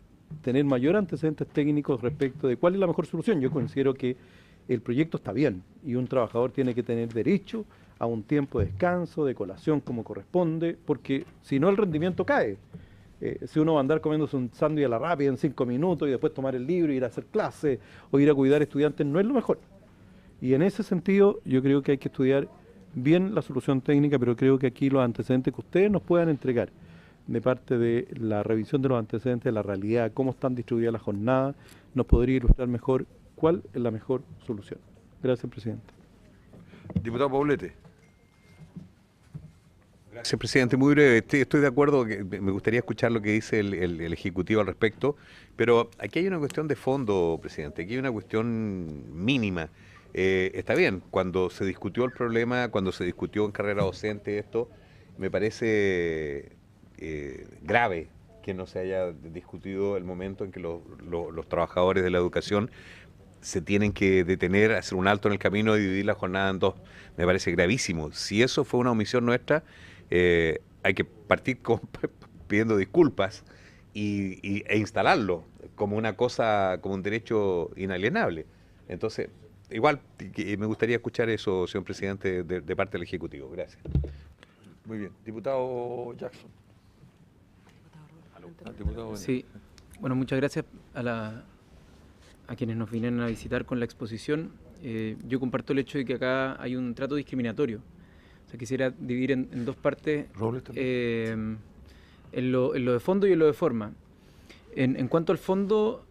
tener mayor antecedentes técnicos respecto de cuál es la mejor solución. Yo considero que el proyecto está bien y un trabajador tiene que tener derecho a un tiempo de descanso, de colación como corresponde, porque si no el rendimiento cae. Si uno va a andar comiéndose un sándwich a la rápida en 5 minutos y después tomar el libro, ir a hacer clases o ir a cuidar estudiantes, no es lo mejor. Y en ese sentido yo creo que hay que estudiar bien la solución técnica, pero creo que aquí los antecedentes que ustedes nos puedan entregar de parte de la revisión de los antecedentes de la realidad, cómo están distribuidas las jornadas, nos podría ilustrar mejor cuál es la mejor solución. Gracias, presidente. Diputado Poblete. Gracias, presidente. Muy breve. Estoy de acuerdo, que me gustaría escuchar lo que dice el Ejecutivo al respecto, pero aquí hay una cuestión de fondo, presidente. Aquí hay una cuestión mínima. Está bien, cuando se discutió el problema, cuando se discutió en carrera docente esto, me parece grave que no se haya discutido el momento en que los trabajadores de la educación se tienen que detener, hacer un alto en el camino y dividir la jornada en dos. Me parece gravísimo. Si eso fue una omisión nuestra, hay que partir pidiendo disculpas e instalarlo como una cosa, como un derecho inalienable. Entonces, igual me gustaría escuchar eso, señor presidente, de parte del Ejecutivo. Gracias. Muy bien. Diputado Jackson. Sí, bueno, muchas gracias a quienes nos vienen a visitar con la exposición. Yo comparto el hecho de que acá hay un trato discriminatorio. O sea, quisiera dividir en dos partes, en lo de fondo y en lo de forma. En cuanto al fondo,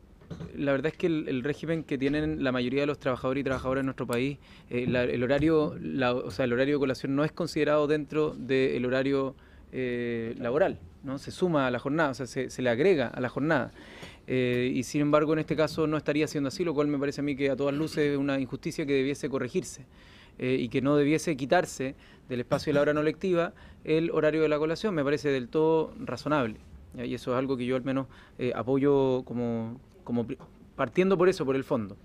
la verdad es que el régimen que tienen la mayoría de los trabajadores y trabajadoras en nuestro país, el horario de colación no es considerado dentro del horario laboral, ¿no? Se suma a la jornada, o sea, se le agrega a la jornada. Y sin embargo, en este caso no estaría siendo así, lo cual me parece a mí que a todas luces es una injusticia que debiese corregirse y que no debiese quitarse del espacio de la hora no lectiva el horario de la colación. Me parece del todo razonable, ¿ya? Y eso es algo que yo al menos apoyo como partiendo por eso, por el fondo.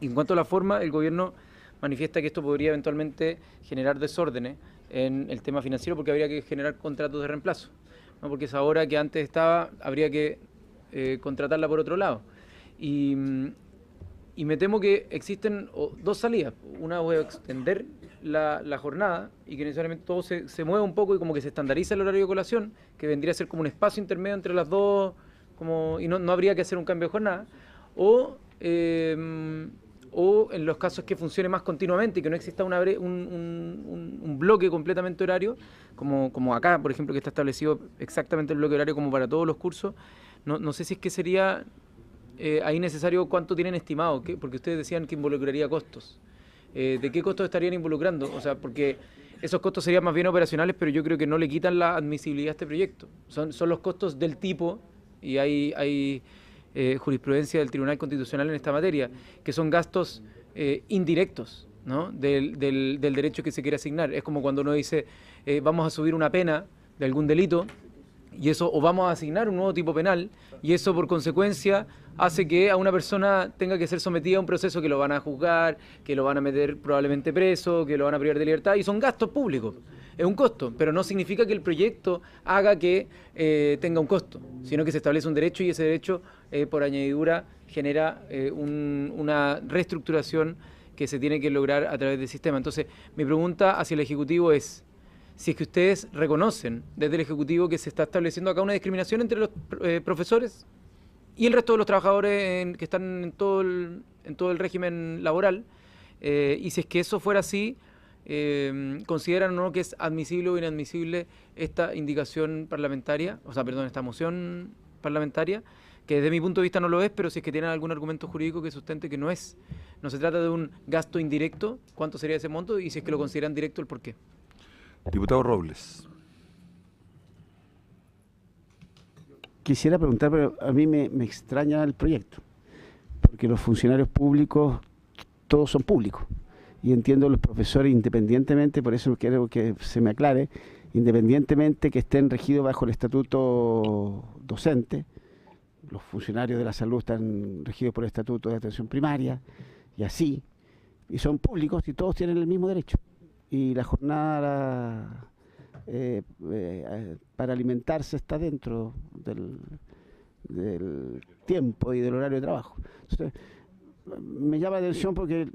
Y en cuanto a la forma, el gobierno manifiesta que esto podría eventualmente generar desórdenes en el tema financiero porque habría que generar contratos de reemplazo, ¿no? Porque esa hora que antes estaba habría que contratarla por otro lado. Y me temo que existen dos salidas. Una es extender la jornada y que necesariamente todo se mueva un poco y como que se estandariza el horario de colación, que vendría a ser como un espacio intermedio entre las dos, y no habría que hacer un cambio de jornada. O en los casos que funcione más continuamente y que no exista un bloque completamente horario, como acá, por ejemplo, que está establecido exactamente el bloque horario como para todos los cursos. No sé si es que sería ahí necesario cuánto tienen estimado, porque ustedes decían que involucraría costos. ¿De qué costos estarían involucrando? O sea, porque esos costos serían más bien operacionales, pero yo creo que no le quitan la admisibilidad a este proyecto. Son los costos del tipo, y hay jurisprudencia del Tribunal Constitucional en esta materia, que son gastos indirectos, ¿no? del derecho que se quiere asignar. Es como cuando uno dice, vamos a subir una pena de algún delito, y eso, o vamos a asignar un nuevo tipo penal, y eso por consecuencia hace que a una persona tenga que ser sometida a un proceso que lo van a juzgar, que lo van a meter probablemente preso, que lo van a privar de libertad, y son gastos públicos. Es un costo, pero no significa que el proyecto haga que tenga un costo, sino que se establece un derecho y ese derecho, por añadidura, genera una reestructuración que se tiene que lograr a través del sistema. Entonces, mi pregunta hacia el Ejecutivo es, si es que ustedes reconocen desde el Ejecutivo que se está estableciendo acá una discriminación entre los profesores y el resto de los trabajadores que están en todo el régimen laboral, y si es que eso fuera así, consideran o no que es admisible o inadmisible esta indicación parlamentaria, o sea, perdón, esta moción parlamentaria, que desde mi punto de vista no lo es, pero si es que tienen algún argumento jurídico que sustente que no es. No se trata de un gasto indirecto, ¿cuánto sería ese monto? Y si es que lo consideran directo, ¿el por qué? Diputado Robles. Quisiera preguntar, pero a mí me extraña el proyecto, porque los funcionarios públicos, todos son públicos. Y entiendo los profesores independientemente, por eso quiero que se me aclare, independientemente que estén regidos bajo el estatuto docente, los funcionarios de la salud están regidos por el estatuto de atención primaria, y así, y son públicos y todos tienen el mismo derecho. Y la jornada para alimentarse está dentro del tiempo y del horario de trabajo. Entonces, me llama la atención porque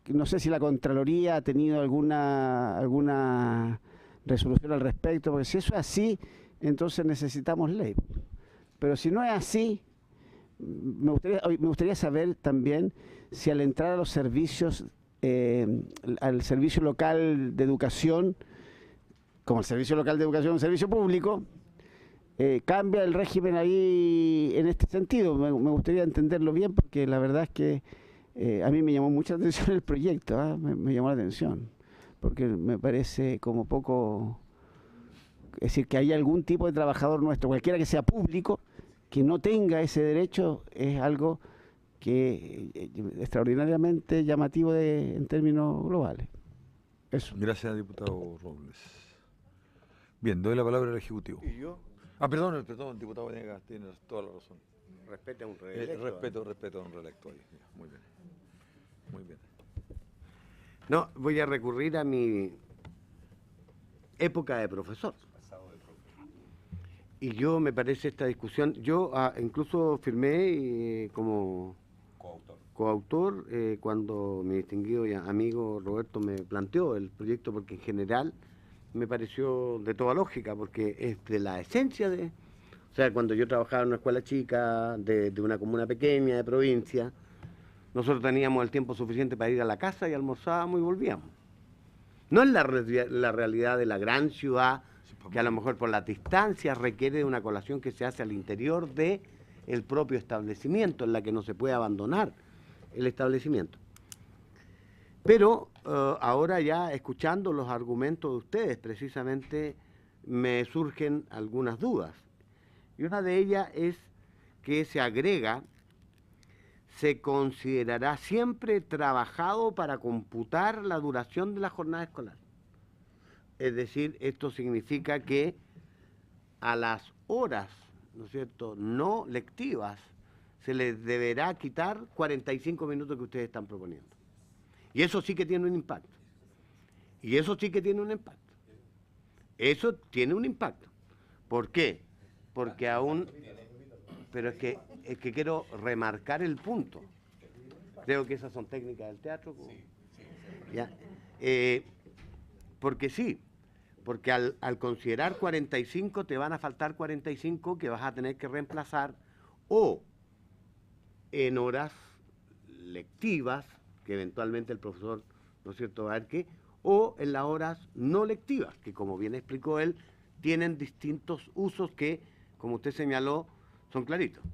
no sé si la Contraloría ha tenido alguna resolución al respecto, porque si eso es así, entonces necesitamos ley. Pero si no es así, me gustaría saber también si al entrar a los servicios, al servicio local de educación, como el servicio local de educación es un servicio público, cambia el régimen ahí en este sentido. Me gustaría entenderlo bien, porque la verdad es que a mí me llamó mucha atención el proyecto, me llamó la atención, porque me parece como poco, es decir, que hay algún tipo de trabajador nuestro, cualquiera que sea público, que no tenga ese derecho, es algo que extraordinariamente llamativo en términos globales. Eso. Gracias, diputado Robles. Bien, doy la palabra al Ejecutivo. ¿Y yo? Perdón, diputado Venegas, tienes toda la razón. Respete a un reelecto. Respeto a un reelecto ahí. Muy bien. Muy bien. No, voy a recurrir a mi época de profesor. Y yo me parece esta discusión, yo incluso firmé como coautor cuando mi distinguido amigo Roberto me planteó el proyecto, porque en general me pareció de toda lógica, porque es de la esencia de... O sea, cuando yo trabajaba en una escuela chica, de una comuna pequeña, de provincia, nosotros teníamos el tiempo suficiente para ir a la casa y almorzábamos y volvíamos. No es la realidad de la gran ciudad, que a lo mejor por las distancias requiere de una colación que se hace al interior del propio establecimiento, en la que no se puede abandonar el establecimiento. Pero ahora ya escuchando los argumentos de ustedes, precisamente me surgen algunas dudas. Y una de ellas es que se agrega, se considerará siempre trabajado para computar la duración de la jornada escolar. Es decir, esto significa que a las horas, ¿no es cierto?, no lectivas, se les deberá quitar 45 minutos que ustedes están proponiendo. Y eso sí que tiene un impacto. Y eso sí que tiene un impacto. Eso tiene un impacto. ¿Por qué? Porque aún... Pero es que quiero remarcar el punto. Creo que esas son técnicas del teatro. ¿Ya? Porque sí, porque al considerar 45 te van a faltar 45 que vas a tener que reemplazar o en horas lectivas, que eventualmente el profesor, ¿no es cierto?, va a ver qué, o en las horas no lectivas, que como bien explicó él, tienen distintos usos que, como usted señaló, son claritos.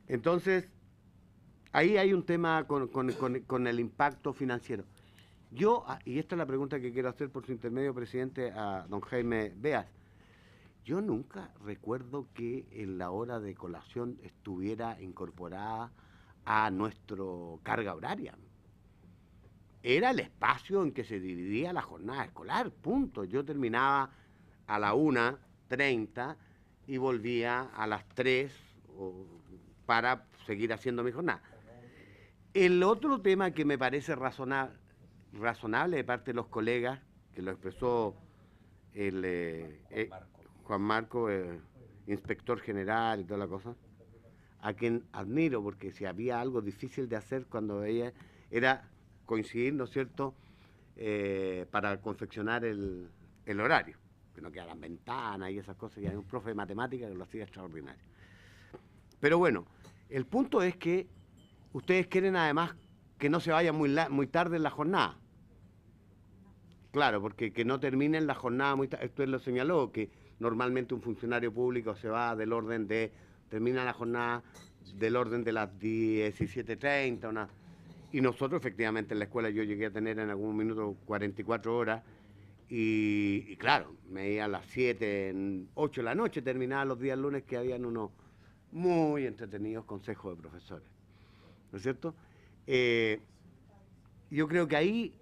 Entonces, ahí hay un tema con el impacto financiero. Yo, y esta es la pregunta que quiero hacer por su intermedio, presidente, a don Jaime Beas. Yo nunca recuerdo que en la hora de colación estuviera incorporada a nuestro carga horaria. Era el espacio en que se dividía la jornada escolar, punto. Yo terminaba a la 1:30 y volvía a las 3 para seguir haciendo mi jornada. El otro tema que me parece razonable de parte de los colegas, que lo expresó Juan Marco, inspector general y toda la cosa, a quien admiro, porque si había algo difícil de hacer cuando ella era coincidir, ¿no es cierto?, para confeccionar el horario, que no quedaran ventanas y esas cosas, y hay un profe de matemáticas que lo hacía extraordinario. Pero bueno, el punto es que ustedes quieren además que no se vaya muy tarde en la jornada. Claro, porque que no terminen la jornada muy tarde. Usted lo señaló, que normalmente un funcionario público se va del orden de, termina la jornada del orden de las 17:30, y nosotros efectivamente en la escuela yo llegué a tener en algún minuto 44 horas, y claro, me iba a las 7, 8 de la noche, terminaba los días lunes, que habían unos muy entretenidos consejos de profesores, ¿no es cierto? Yo creo que ahí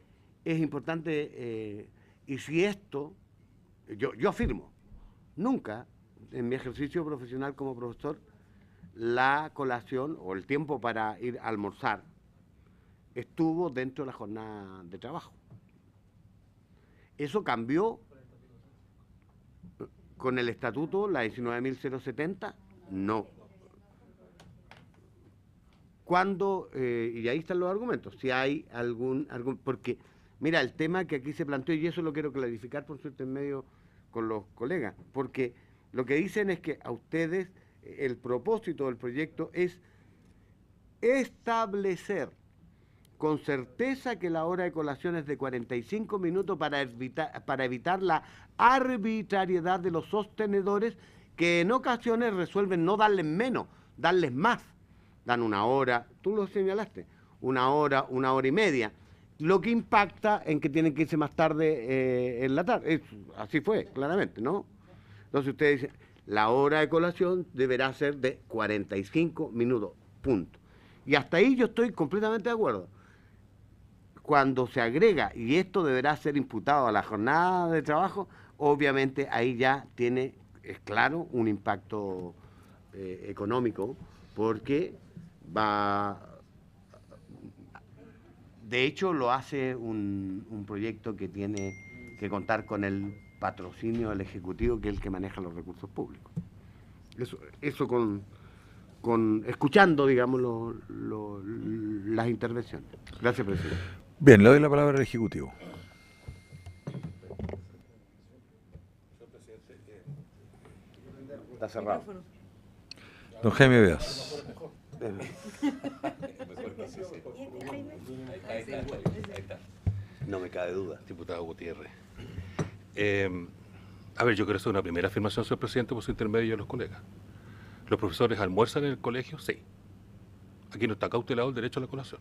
es importante, y si esto, yo afirmo, nunca en mi ejercicio profesional como profesor, la colación o el tiempo para ir a almorzar estuvo dentro de la jornada de trabajo. Eso cambió con el estatuto, la 19.070, no. Cuando, y ahí están los argumentos, si hay algún, porque mira, el tema que aquí se planteó, y eso lo quiero clarificar por su intermedio con los colegas, porque lo que dicen es que a ustedes el propósito del proyecto es establecer con certeza que la hora de colación es de 45 minutos para evitar la arbitrariedad de los sostenedores, que en ocasiones resuelven no darles menos, darles más. Dan una hora, tú lo señalaste, una hora y media, lo que impacta en que tienen que irse más tarde en la tarde. Así fue, claramente, ¿no? Entonces ustedes dicen, la hora de colación deberá ser de 45 minutos, punto. Y hasta ahí yo estoy completamente de acuerdo. Cuando se agrega, y esto deberá ser imputado a la jornada de trabajo, obviamente ahí ya tiene, es claro, un impacto económico, porque va, de hecho lo hace un proyecto que tiene que contar con el patrocinio del Ejecutivo, que es el que maneja los recursos públicos. Eso con escuchando, digamos, las intervenciones. Gracias, presidente. Bien, le doy la palabra al Ejecutivo. Está cerrado. Don Jaime Veas. No me cabe duda. Diputado Gutiérrez. A ver, yo quiero hacer una primera afirmación, señor presidente, por su intermedio de los colegas. ¿Los profesores almuerzan en el colegio? Sí. Aquí no está cautelado el derecho a la colación.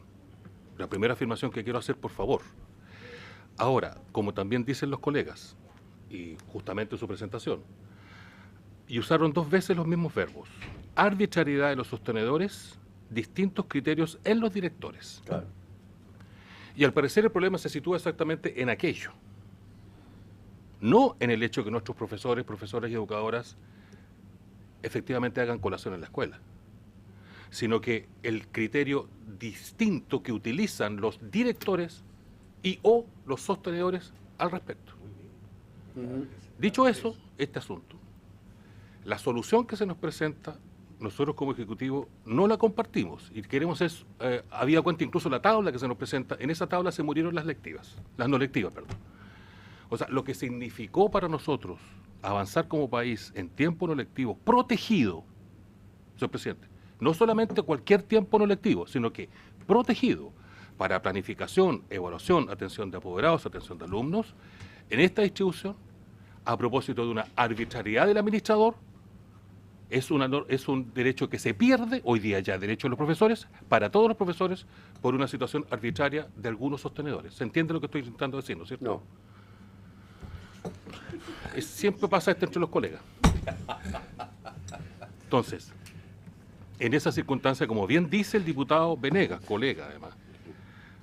La primera afirmación que quiero hacer, por favor. Ahora, como también dicen los colegas, y justamente en su presentación, y usaron 2 veces los mismos verbos: arbitrariedad de los sostenedores, distintos criterios en los directores. Claro. Y al parecer el problema se sitúa exactamente en aquello. No en el hecho de que nuestros profesores, profesoras y educadoras efectivamente hagan colación en la escuela, sino que el criterio distinto que utilizan los directores y o los sostenedores al respecto. Dicho eso, este asunto, la solución que se nos presenta, nosotros como Ejecutivo no la compartimos y queremos es, habida cuenta incluso la tabla que se nos presenta, en esa tabla se murieron las no lectivas, perdón. O sea, lo que significó para nosotros avanzar como país en tiempo no lectivo protegido, señor presidente, no solamente cualquier tiempo no lectivo, sino que protegido para planificación, evaluación, atención de apoderados, atención de alumnos, en esta distribución, a propósito de una arbitrariedad del administrador, es un derecho que se pierde, hoy día ya derecho de los profesores, para todos los profesores, por una situación arbitraria de algunos sostenedores. ¿Se entiende lo que estoy intentando decir, no es cierto? No. Siempre pasa esto entre los colegas. Entonces, en esa circunstancia, como bien dice el diputado Venegas, colega además,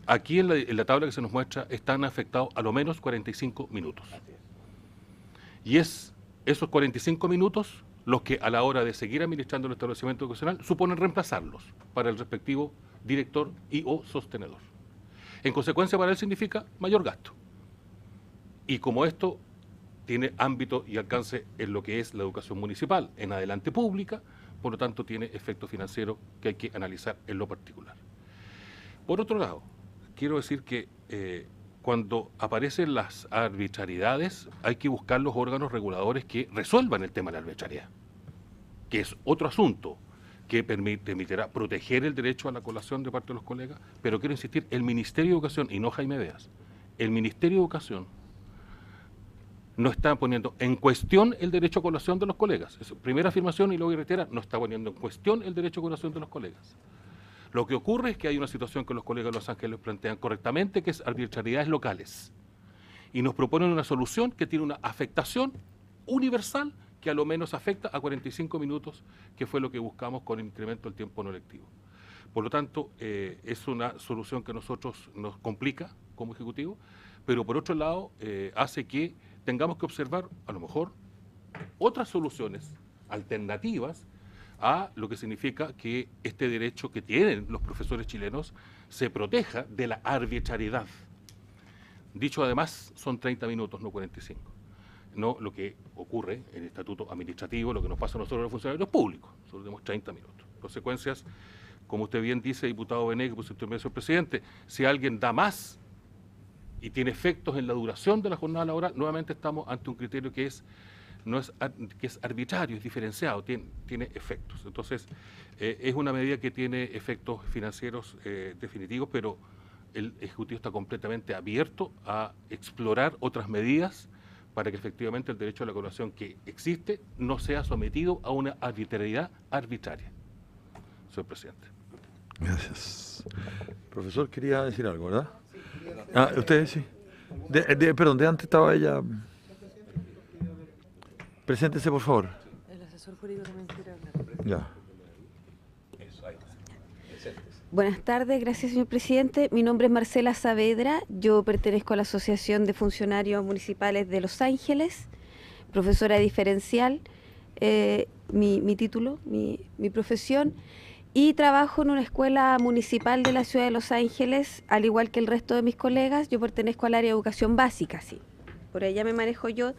aquí en la tabla que se nos muestra están afectados a lo menos 45 minutos. Y es esos 45 minutos los que a la hora de seguir administrando el establecimiento educacional suponen reemplazarlos para el respectivo director y o sostenedor. En consecuencia, para él significa mayor gasto. Y como esto tiene ámbito y alcance en lo que es la educación municipal, en adelante pública, por lo tanto tiene efecto financiero que hay que analizar en lo particular. Por otro lado, quiero decir que cuando aparecen las arbitrariedades hay que buscar los órganos reguladores que resuelvan el tema de la arbitrariedad, que es otro asunto que permitirá proteger el derecho a la colación de parte de los colegas, pero quiero insistir, el Ministerio de Educación, y no Jaime Veas, el Ministerio de Educación no está poniendo en cuestión el derecho a colación de los colegas. Es primera afirmación y luego reitera, no está poniendo en cuestión el derecho a colación de los colegas. Lo que ocurre es que hay una situación que los colegas de Los Ángeles plantean correctamente, que es arbitrariedades locales. Y nos proponen una solución que tiene una afectación universal que a lo menos afecta a 45 minutos, que fue lo que buscamos con el incremento del tiempo no lectivo. Por lo tanto, es una solución que a nosotros nos complica como Ejecutivo, pero por otro lado hace que tengamos que observar a lo mejor otras soluciones alternativas a lo que significa que este derecho que tienen los profesores chilenos se proteja de la arbitrariedad. Dicho además, son 30 minutos, no 45. No lo que ocurre en el estatuto administrativo, lo que nos pasa a nosotros los funcionarios públicos. Nosotros tenemos 30 minutos. Consecuencias, como usted bien dice, diputado Bené, que puso usted el presidente, si alguien da más y tiene efectos en la duración de la jornada laboral, nuevamente estamos ante un criterio que es arbitrario, es diferenciado, tiene efectos. Entonces, es una medida que tiene efectos financieros definitivos, pero el Ejecutivo está completamente abierto a explorar otras medidas para que efectivamente el derecho a la colación que existe no sea sometido a una arbitrariedad arbitraria. Señor presidente. Gracias. Profesor, quería decir algo, ¿verdad? Usted sí. Perdón, de antes estaba ella. Preséntese, por favor. El asesor jurídico también quiere hablar. Ya. Buenas tardes, gracias señor presidente. Mi nombre es Marcela Saavedra, yo pertenezco a la Asociación de Funcionarios Municipales de Los Ángeles, profesora diferencial, mi título, mi profesión, y trabajo en una escuela municipal de la ciudad de Los Ángeles, al igual que el resto de mis colegas. Yo pertenezco al área de educación básica, sí, por allá me manejo yo.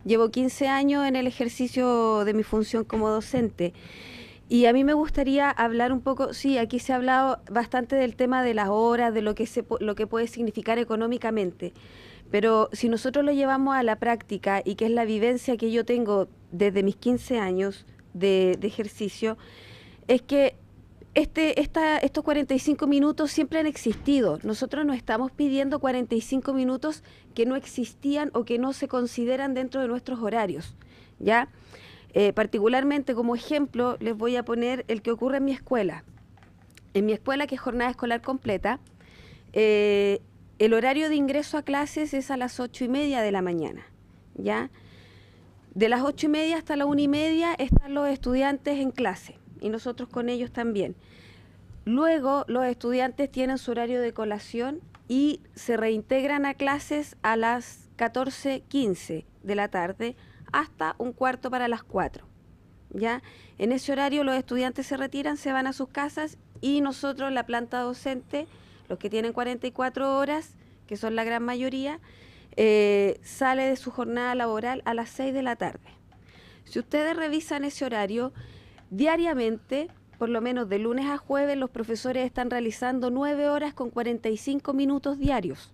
Llevo 15 años en el ejercicio de mi función como docente. Y a mí me gustaría hablar un poco, sí, aquí se ha hablado bastante del tema de las horas, de lo que puede significar económicamente, pero si nosotros lo llevamos a la práctica, y que es la vivencia que yo tengo desde mis 15 años de ejercicio, es que estos 45 minutos siempre han existido. Nosotros no estamos pidiendo 45 minutos que no existían o que no se consideran dentro de nuestros horarios, ¿ya? Particularmente como ejemplo les voy a poner el que ocurre en mi escuela. En mi escuela, que es jornada escolar completa, el horario de ingreso a clases es a las 8:30 de la mañana, ¿ya? De las 8:30 hasta la 1:30 están los estudiantes en clase y nosotros con ellos también. Luego los estudiantes tienen su horario de colación y se reintegran a clases a las 14:15 de la tarde, hasta 3:15, ¿ya? En ese horario los estudiantes se retiran, se van a sus casas y nosotros, la planta docente, los que tienen 44 horas, que son la gran mayoría, sale de su jornada laboral a las 6 de la tarde. Si ustedes revisan ese horario, diariamente, por lo menos de lunes a jueves, los profesores están realizando 9 horas con 45 minutos diarios,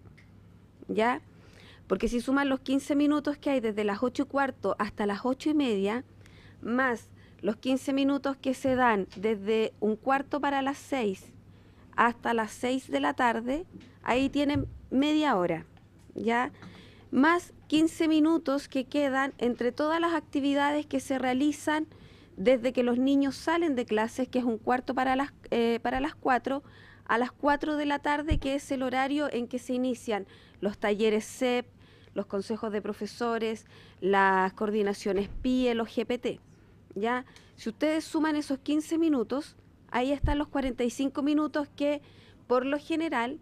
¿ya? Porque si suman los 15 minutos que hay desde las 8:15 hasta las 8:30, más los 15 minutos que se dan desde 1:15 para las 6 hasta las 6 de la tarde, ahí tienen media hora, ¿ya? Más 15 minutos que quedan entre todas las actividades que se realizan desde que los niños salen de clases, que es 1:15 para las 4, a las 4 de la tarde, que es el horario en que se inician los talleres CEP, los consejos de profesores, las coordinaciones PIE, los GPT, ¿ya? Si ustedes suman esos 15 minutos, ahí están los 45 minutos que, por lo general,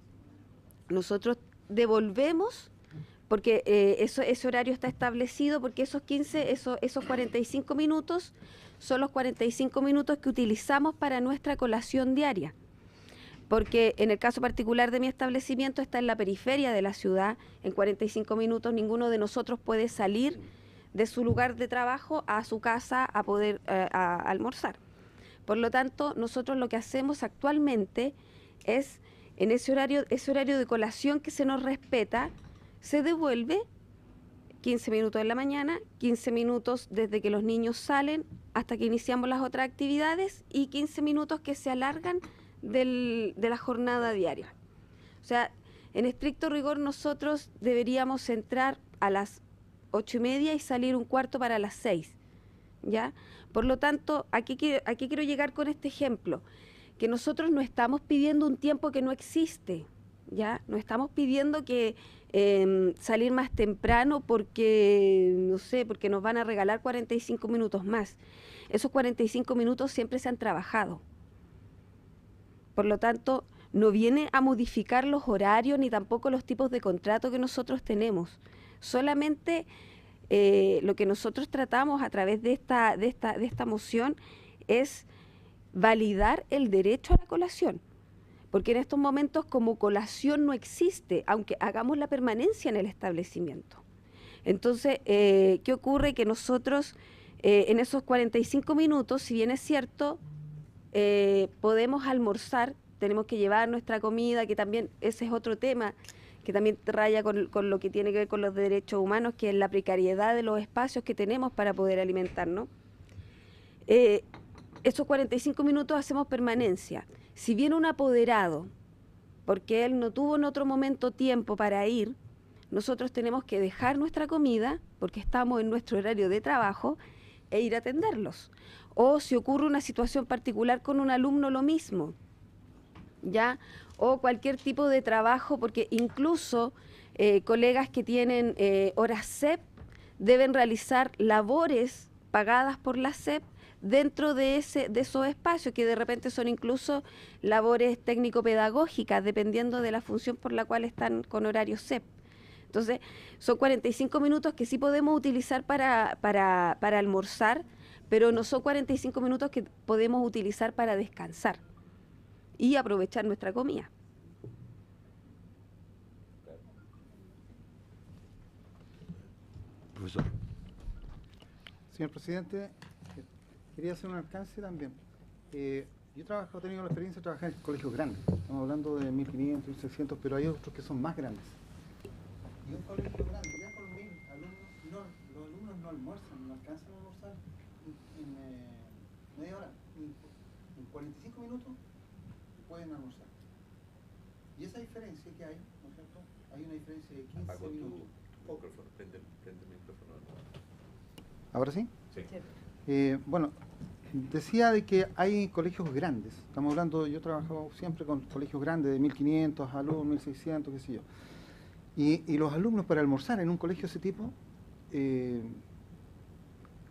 nosotros devolvemos, porque ese horario está establecido, porque esos 45 minutos son los 45 minutos que utilizamos para nuestra colación diaria. Porque en el caso particular de mi establecimiento está en la periferia de la ciudad. En 45 minutos ninguno de nosotros puede salir de su lugar de trabajo a su casa a poder a almorzar. Por lo tanto, nosotros lo que hacemos actualmente es, en ese horario de colación que se nos respeta, se devuelve 15 minutos en la mañana, 15 minutos desde que los niños salen hasta que iniciamos las otras actividades y 15 minutos que se alargan de la jornada diaria. O sea, en estricto rigor nosotros deberíamos entrar a las 8:30 y salir 1/4 para las 6, ¿ya? Por lo tanto, aquí quiero llegar con este ejemplo, que nosotros no estamos pidiendo un tiempo que no existe, ¿ya? No estamos pidiendo que salir más temprano porque, no sé, porque nos van a regalar 45 minutos más. Esos 45 minutos siempre se han trabajado. Por lo tanto, no viene a modificar los horarios ni tampoco los tipos de contrato que nosotros tenemos. Solamente lo que nosotros tratamos a través de esta moción es validar el derecho a la colación. Porque en estos momentos como colación no existe, aunque hagamos la permanencia en el establecimiento. Entonces, ¿qué ocurre? Que nosotros en esos 45 minutos, si bien es cierto, podemos almorzar, tenemos que llevar nuestra comida, que también ese es otro tema, que también raya con lo que tiene que ver con los derechos humanos, que es la precariedad de los espacios que tenemos para poder alimentarnos. Esos 45 minutos hacemos permanencia. Si viene un apoderado, porque él no tuvo en otro momento tiempo para ir, nosotros tenemos que dejar nuestra comida, porque estamos en nuestro horario de trabajo, e ir a atenderlos. O si ocurre una situación particular con un alumno, lo mismo, ¿ya? O cualquier tipo de trabajo, porque incluso colegas que tienen horas CEP deben realizar labores pagadas por la CEP dentro de esos espacios, que de repente son incluso labores técnico-pedagógicas, dependiendo de la función por la cual están con horario CEP. Entonces, son 45 minutos que sí podemos utilizar para almorzar, pero no son 45 minutos que podemos utilizar para descansar y aprovechar nuestra comida. Profesor. Señor presidente, quería hacer un alcance también. Yo he tenido la experiencia de trabajar en colegios grandes. Estamos hablando de 1.500, 1.600, pero hay otros que son más grandes. Y un colegio grande, ya con los alumnos no almuerzan, no alcanzan a almorzar en media hora. En 45 minutos pueden almorzar. Y esa diferencia que hay, ¿no es cierto? Hay una diferencia de 15 minutos. Prende el micrófono. ¿Ahora sí? Sí. Bueno, decía de que hay colegios grandes. Estamos hablando, yo he trabajado siempre con colegios grandes de 1.500 alumnos, 1.600, qué sé yo. Y los alumnos para almorzar en un colegio de ese tipo,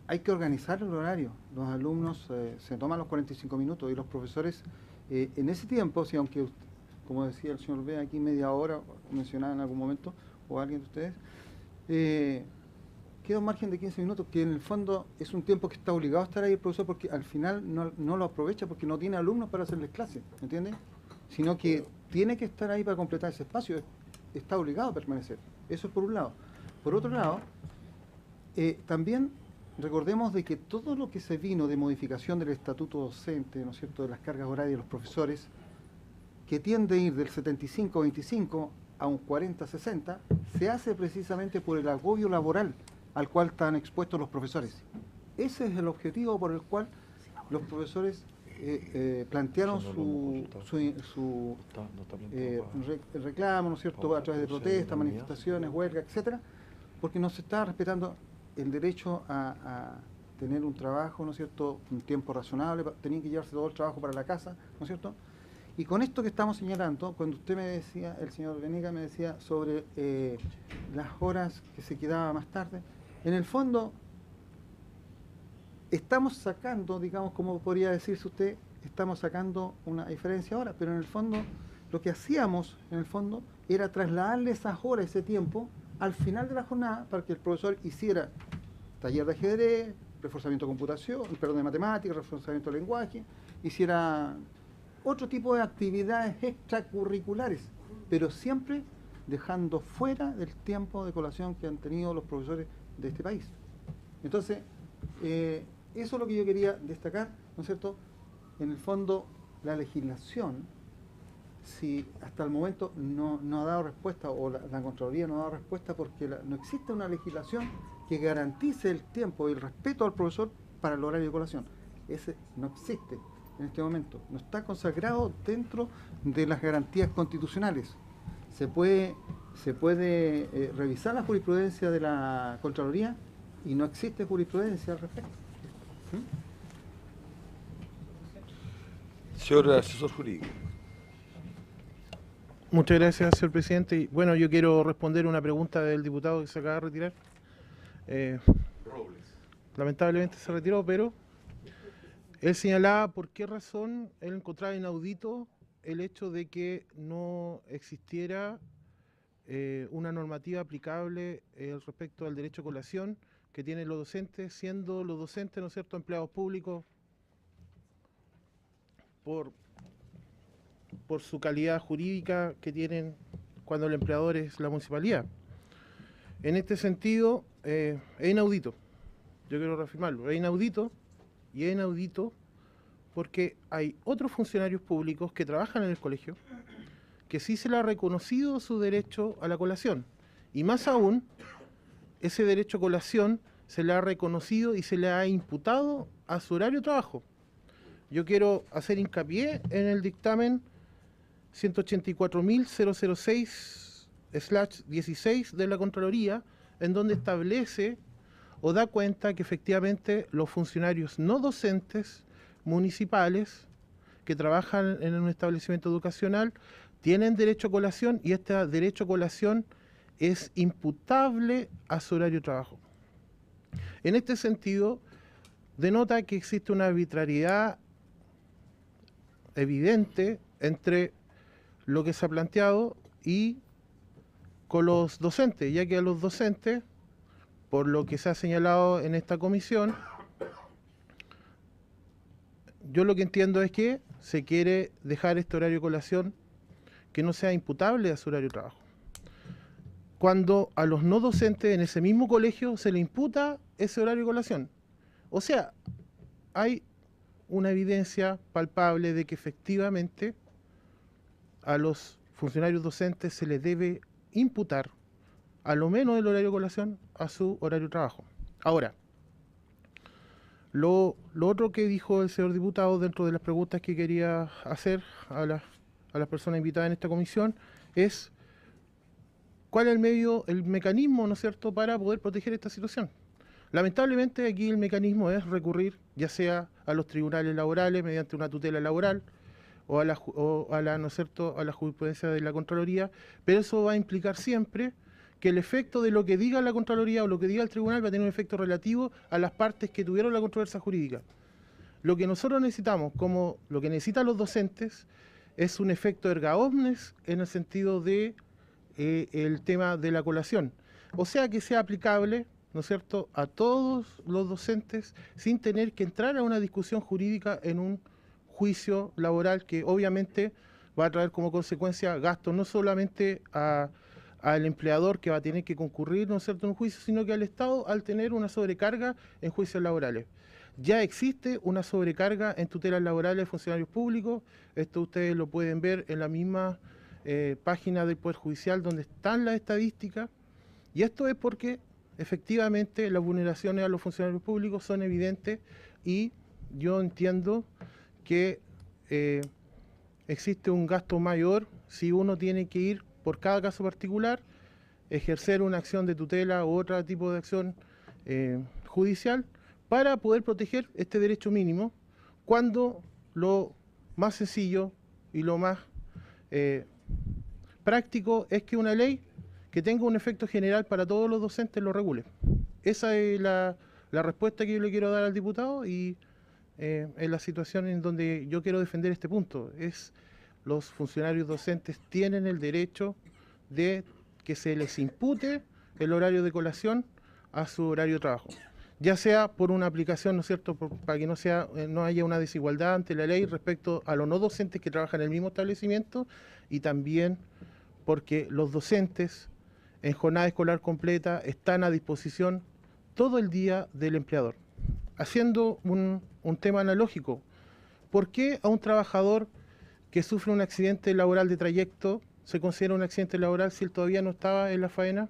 hay que organizar el horario. Los alumnos se toman los 45 minutos y los profesores en ese tiempo, si aunque, como decía el señor B, aquí media hora, mencionaba en algún momento, o alguien de ustedes, queda un margen de 15 minutos, que en el fondo es un tiempo que está obligado a estar ahí el profesor, porque al final no lo aprovecha porque no tiene alumnos para hacerles clases, ¿me entiende? Sino que tiene que estar ahí para completar ese espacio, está obligado a permanecer. Eso es por un lado. Por otro lado, también recordemos de que todo lo que se vino de modificación del estatuto docente, ¿no es cierto?, de las cargas horarias de los profesores, que tiende a ir del 75-25 a un 40-60, se hace precisamente por el agobio laboral al cual están expuestos los profesores. Ese es el objetivo por el cual los profesores plantearon su reclamo, ¿no es cierto?, a través de protestas, manifestaciones, huelgas, etcétera, porque no se está respetando el derecho a tener un trabajo, ¿no es cierto?, un tiempo razonable, tenían que llevarse todo el trabajo para la casa, ¿no es cierto? Y con esto que estamos señalando, cuando usted me decía, el señor Venegas me decía sobre las horas que se quedaba más tarde, en el fondo estamos sacando, digamos, como podría decirse usted, estamos sacando una diferencia ahora, pero en el fondo lo que hacíamos, en el fondo, era trasladarle esas horas, ese tiempo, al final de la jornada para que el profesor hiciera taller de ajedrez, reforzamiento de computación, perdón, de matemáticas, reforzamiento de lenguaje, hiciera otro tipo de actividades extracurriculares, pero siempre dejando fuera del tiempo de colación que han tenido los profesores de este país. Entonces, eso es lo que yo quería destacar, ¿no es cierto? En el fondo, la legislación, si hasta el momento no ha dado respuesta, o la Contraloría no ha dado respuesta, porque no existe una legislación que garantice el tiempo y el respeto al profesor para el horario de colación. Ese no existe en este momento, no está consagrado dentro de las garantías constitucionales. Se puede se puede revisar la jurisprudencia de la Contraloría y no existe jurisprudencia al respecto. Señor asesor jurídico. Muchas gracias, señor presidente. Y, bueno, yo quiero responder una pregunta del diputado que se acaba de retirar. Robles. Lamentablemente se retiró, pero él señalaba por qué razón él encontraba inaudito el hecho de que no existiera una normativa aplicable respecto al derecho a colación que tienen los docentes, siendo los docentes, ¿no es cierto?, empleados públicos por su calidad jurídica que tienen cuando el empleador es la municipalidad. En este sentido, es inaudito. Yo quiero reafirmarlo, es inaudito, y es inaudito porque hay otros funcionarios públicos que trabajan en el colegio que sí se le ha reconocido su derecho a la colación, y más aún, ese derecho a colación se le ha reconocido y se le ha imputado a su horario de trabajo. Yo quiero hacer hincapié en el dictamen 184.006/16 de la Contraloría, en donde establece o da cuenta que efectivamente los funcionarios no docentes municipales que trabajan en un establecimiento educacional tienen derecho a colación, y este derecho a colación es imputable a su horario de trabajo. En este sentido, denota que existe una arbitrariedad evidente entre lo que se ha planteado y con los docentes, ya que a los docentes, por lo que se ha señalado en esta comisión, yo lo que entiendo es que se quiere dejar este horario de colación que no sea imputable a su horario de trabajo, cuando a los no docentes en ese mismo colegio se le imputa ese horario de colación. O sea, hay una evidencia palpable de que efectivamente a los funcionarios docentes se les debe imputar a lo menos el horario de colación a su horario de trabajo. Ahora, lo otro que dijo el señor diputado dentro de las preguntas que quería hacer a las personas invitadas en esta comisión es cuál es el mecanismo, ¿no es cierto?, para poder proteger esta situación. Lamentablemente aquí el mecanismo es recurrir ya sea a los tribunales laborales mediante una tutela laboral o a la ¿no es cierto?, a la jurisprudencia de la Contraloría, pero eso va a implicar siempre que el efecto de lo que diga la Contraloría o lo que diga el tribunal va a tener un efecto relativo a las partes que tuvieron la controversia jurídica. Lo que nosotros necesitamos, como lo que necesitan los docentes, es un efecto erga omnes en el sentido de el tema de la colación. O sea, que sea aplicable, ¿no es cierto?, a todos los docentes sin tener que entrar a una discusión jurídica en un juicio laboral que obviamente va a traer como consecuencia gastos no solamente al empleador que va a tener que concurrir, ¿no es cierto?, en un juicio, sino que al Estado al tener una sobrecarga en juicios laborales. Ya existe una sobrecarga en tutelas laborales de funcionarios públicos, esto ustedes lo pueden ver en la misma página del Poder Judicial donde están las estadísticas, y esto es porque efectivamente las vulneraciones a los funcionarios públicos son evidentes, y yo entiendo que existe un gasto mayor si uno tiene que ir por cada caso particular, ejercer una acción de tutela u otro tipo de acción judicial para poder proteger este derecho mínimo, cuando lo más sencillo y lo más práctico es que una ley que tenga un efecto general para todos los docentes lo regule. Esa es la respuesta que yo le quiero dar al diputado, y en la situación en donde yo quiero defender este punto es: los funcionarios docentes tienen el derecho de que se les impute el horario de colación a su horario de trabajo, ya sea por una aplicación, ¿no es cierto?, para que no haya una desigualdad ante la ley respecto a los no docentes que trabajan en el mismo establecimiento, y también porque los docentes en jornada escolar completa están a disposición todo el día del empleador. Haciendo un tema analógico, ¿por qué a un trabajador que sufre un accidente laboral de trayecto se considera un accidente laboral si él todavía no estaba en la faena?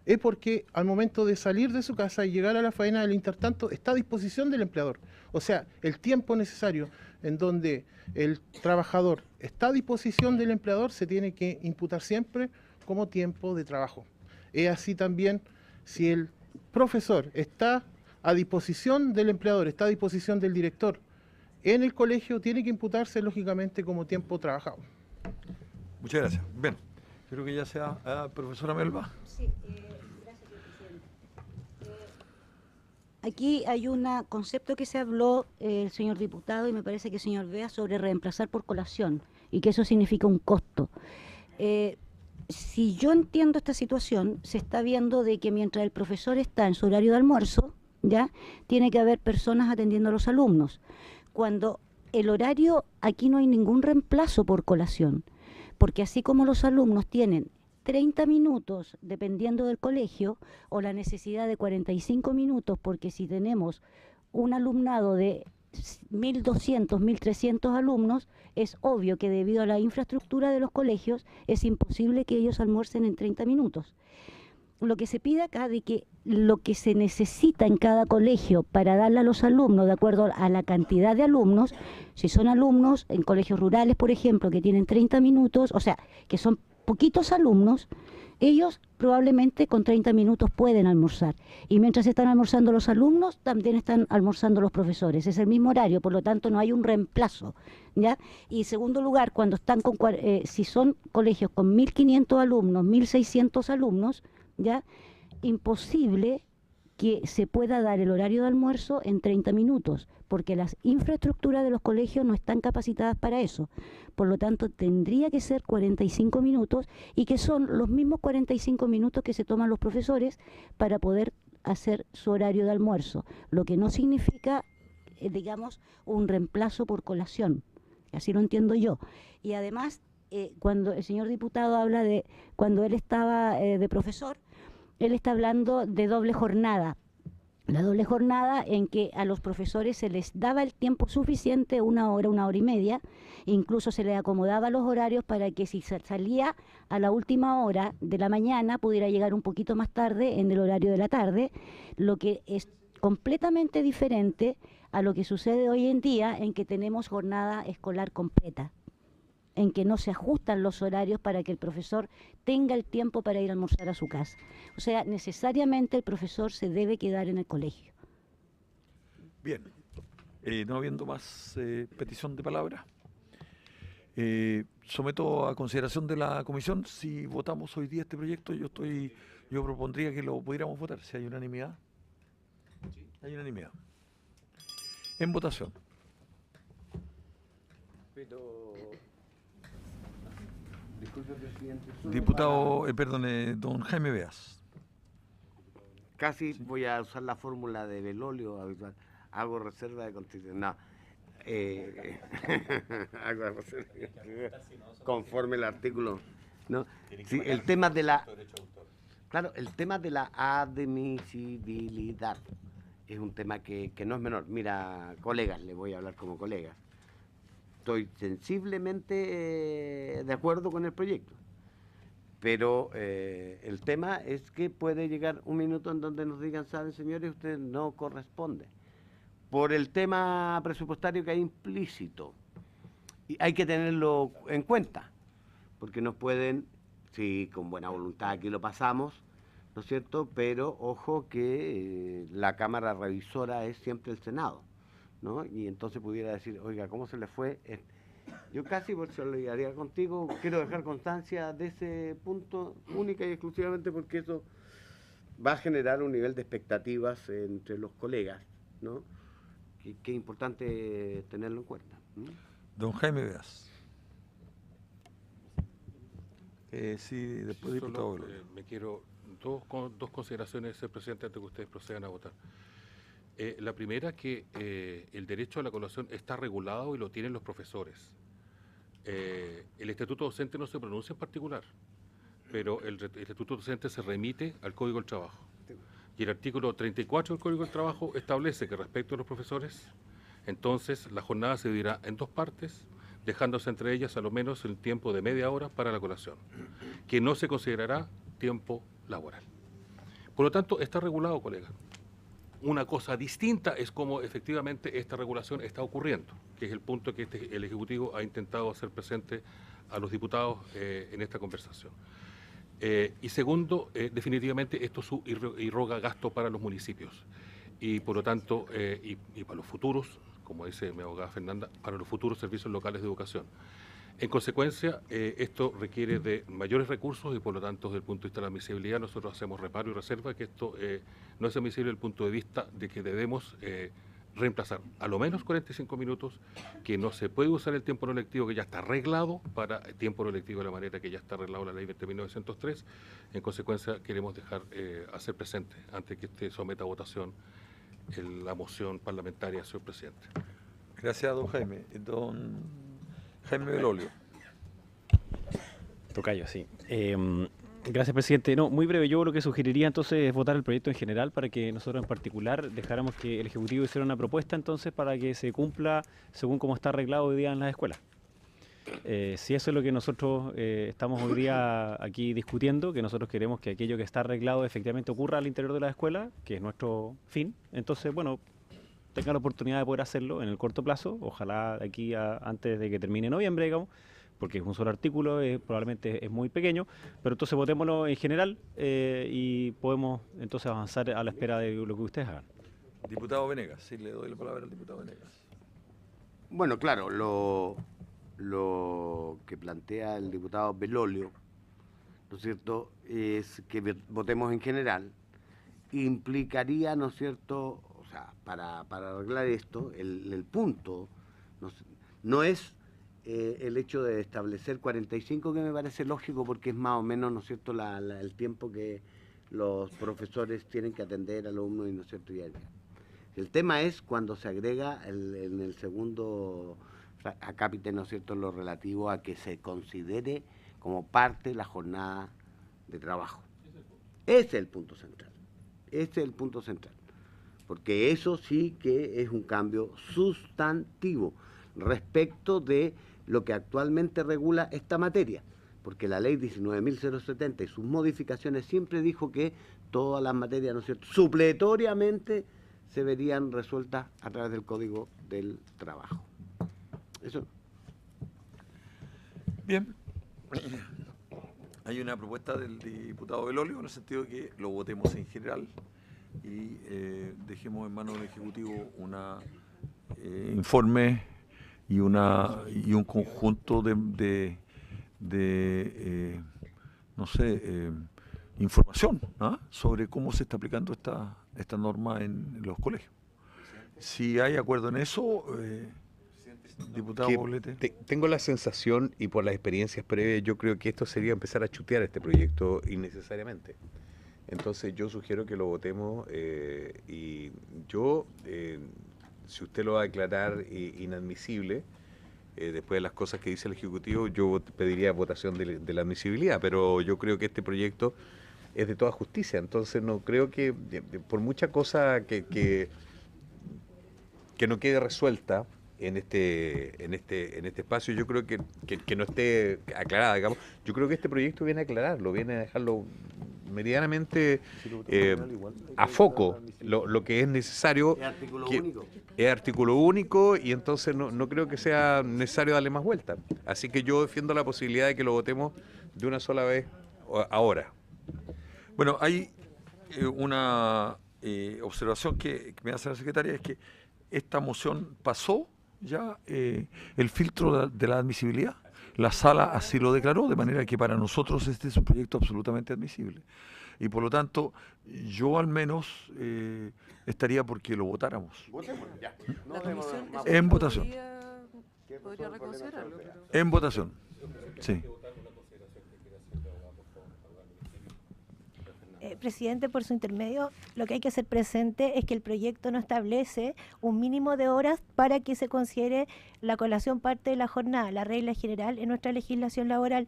Es porque al momento de salir de su casa y llegar a la faena, el intertanto está a disposición del empleador. O sea, el tiempo necesario en donde el trabajador está a disposición del empleador se tiene que imputar siempre como tiempo de trabajo. Es así también si el profesor está a disposición del empleador, está a disposición del director en el colegio, tiene que imputarse lógicamente como tiempo trabajado. Muchas gracias. Bien, creo que ya sea profesora Melba. Sí, gracias, presidente. Aquí hay un concepto que se habló el señor diputado y me parece que el señor Bea sobre reemplazar por colación y que eso significa un costo. Si yo entiendo esta situación, se está viendo de que mientras el profesor está en su horario de almuerzo, ya tiene que haber personas atendiendo a los alumnos. Cuando el horario, aquí no hay ningún reemplazo por colación, porque así como los alumnos tienen 30 minutos dependiendo del colegio o la necesidad de 45 minutos, porque si tenemos un alumnado de 1.200, 1.300 alumnos, es obvio que debido a la infraestructura de los colegios es imposible que ellos almuercen en 30 minutos. Lo que se pide acá de que lo que se necesita en cada colegio para darle a los alumnos, de acuerdo a la cantidad de alumnos, si son alumnos en colegios rurales, por ejemplo, que tienen 30 minutos, o sea, que son poquitos alumnos, ellos probablemente con 30 minutos pueden almorzar. Y mientras están almorzando los alumnos, también están almorzando los profesores. Es el mismo horario, por lo tanto no hay un reemplazo, ¿ya? Y en segundo lugar, cuando están con, si son colegios con 1.500 alumnos, 1.600 alumnos, ¿ya? Imposible que se pueda dar el horario de almuerzo en 30 minutos, porque las infraestructuras de los colegios no están capacitadas para eso. Por lo tanto, tendría que ser 45 minutos y que son los mismos 45 minutos que se toman los profesores para poder hacer su horario de almuerzo, lo que no significa, digamos, un reemplazo por colación. Así lo entiendo yo. Y además, cuando el señor diputado habla de cuando él estaba de profesor, él está hablando de doble jornada. La doble jornada en que a los profesores se les daba el tiempo suficiente, 1 hora, 1 hora y media, incluso se les acomodaba los horarios para que si salía a la última hora de la mañana pudiera llegar un poquito más tarde en el horario de la tarde, lo que es completamente diferente a lo que sucede hoy en día en que tenemos jornada escolar completa, en que no se ajustan los horarios para que el profesor tenga el tiempo para ir a almorzar a su casa. O sea, necesariamente el profesor se debe quedar en el colegio. Bien, no habiendo más petición de palabra, someto a consideración de la comisión. Si votamos hoy día este proyecto, yo propondría que lo pudiéramos votar, si hay unanimidad. Hay unanimidad. En votación. Pero... Disculpe, presidente. Diputado, don Jaime Beas. Casi voy a usar la fórmula de Belolio habitual. Hago reserva de constitución. No. Hago reserva de constitución. Conforme el artículo. ¿No? Sí, el tema de la... Claro, el tema de la admisibilidad es un tema que no es menor. Mira, colegas, le voy a hablar como colegas. Estoy sensiblemente de acuerdo con el proyecto, pero el tema es que puede llegar un minuto en donde nos digan, saben señores, usted no corresponde, por el tema presupuestario que hay implícito, y hay que tenerlo en cuenta, porque nos pueden, sí, con buena voluntad aquí lo pasamos, ¿no es cierto?, pero ojo que la Cámara Revisora es siempre el Senado, ¿no? Y entonces pudiera decir, oiga, ¿cómo se le fue? Yo casi por solidaridad contigo quiero dejar constancia de ese punto única y exclusivamente porque eso va a generar un nivel de expectativas entre los colegas, ¿no? Que es importante tenerlo en cuenta. Don Jaime Beas. Sí, después diputado. Me quiero dos consideraciones, señor presidente, antes que ustedes procedan a votar. La primera, que el derecho a la colación está regulado y lo tienen los profesores. El estatuto docente no se pronuncia en particular, pero el estatuto docente se remite al Código del Trabajo. Y el artículo 34 del Código del Trabajo establece que respecto a los profesores, entonces la jornada se dividirá en 2 partes, dejándose entre ellas a lo menos el tiempo de media hora para la colación, que no se considerará tiempo laboral. Por lo tanto, está regulado, colega. Una cosa distinta es cómo efectivamente esta regulación está ocurriendo, que es el punto que el Ejecutivo ha intentado hacer presente a los diputados en esta conversación. Y segundo, definitivamente esto irroga gasto para los municipios y por lo tanto, y para los futuros, como dice mi abogada Fernanda, para los futuros servicios locales de educación. En consecuencia, esto requiere de mayores recursos y por lo tanto, desde el punto de vista de la admisibilidad, nosotros hacemos reparo y reserva que esto no es admisible desde el punto de vista de que debemos reemplazar a lo menos 45 minutos, que no se puede usar el tiempo no lectivo que ya está arreglado para el tiempo no lectivo de la manera que ya está arreglado la ley 20.903. En consecuencia, queremos dejar hacer presente, antes que usted someta a votación, la moción parlamentaria, señor presidente. Gracias, don Jaime. Don Jaime Belolio. Tocayo, sí. Gracias, presidente. No, muy breve. Yo lo que sugeriría entonces es votar el proyecto en general para que nosotros en particular dejáramos que el Ejecutivo hiciera una propuesta entonces para que se cumpla según como está arreglado hoy día en las escuelas. Si eso es lo que nosotros estamos hoy día aquí discutiendo, que nosotros queremos que aquello que está arreglado efectivamente ocurra al interior de la escuela, que es nuestro fin, entonces, bueno, tenga la oportunidad de poder hacerlo en el corto plazo, ojalá de aquí antes de que termine noviembre, digamos, porque es un solo artículo, probablemente es muy pequeño, pero entonces votémoslo en general y podemos entonces avanzar a la espera de lo que ustedes hagan. Diputado Venegas, sí, le doy la palabra al diputado Venegas. Bueno, claro, lo que plantea el diputado Belolio, ¿no es cierto?, es que votemos en general, implicaría, ¿no es cierto?, o sea, para arreglar esto, el punto no es el hecho de establecer 45, que me parece lógico porque es más o menos, ¿no es cierto?, el tiempo que los profesores tienen que atender alumnos, y, ¿no es cierto?, y el tema es cuando se agrega en el segundo acápite, ¿no es cierto?, lo relativo a que se considere como parte de la jornada de trabajo. Ese es el punto central. Ese es el punto central. Porque eso sí que es un cambio sustantivo respecto de lo que actualmente regula esta materia. Porque la ley 19.070 y sus modificaciones siempre dijo que todas las materias, ¿no es cierto?, supletoriamente se verían resueltas a través del Código del Trabajo. Eso. Bien. Hay una propuesta del diputado Belolio en el sentido de que lo votemos en general y dejemos en manos del Ejecutivo un informe y un conjunto de no sé, información, ¿no?, sobre cómo se está aplicando esta norma en los colegios. Si hay acuerdo en eso, diputado Poblete. Tengo la sensación, y por las experiencias previas, yo creo que esto sería empezar a chutear este proyecto innecesariamente. Entonces yo sugiero que lo votemos y yo, si usted lo va a declarar inadmisible, después de las cosas que dice el Ejecutivo, yo pediría votación de la admisibilidad, pero yo creo que este proyecto es de toda justicia, entonces no creo que por mucha cosa que no quede resuelta en este espacio, yo creo que no esté aclarada, digamos. Yo creo que este proyecto viene a aclararlo, viene a dejarlo medianamente a foco lo que es necesario. Es artículo único. Es artículo único y entonces no creo que sea necesario darle más vuelta. Así que yo defiendo la posibilidad de que lo votemos de una sola vez ahora. Bueno, hay una observación que me hace la secretaria, es que esta moción pasó ya el filtro de la admisibilidad. La sala así lo declaró, de manera que para nosotros este es un proyecto absolutamente admisible. Y por lo tanto, yo al menos estaría porque lo votáramos. Votémoslo, ya. En votación. Podría reconsiderarlo. En votación, sí. Presidente, por su intermedio, lo que hay que hacer presente es que el proyecto no establece un mínimo de horas para que se considere la colación parte de la jornada, la regla general en nuestra legislación laboral.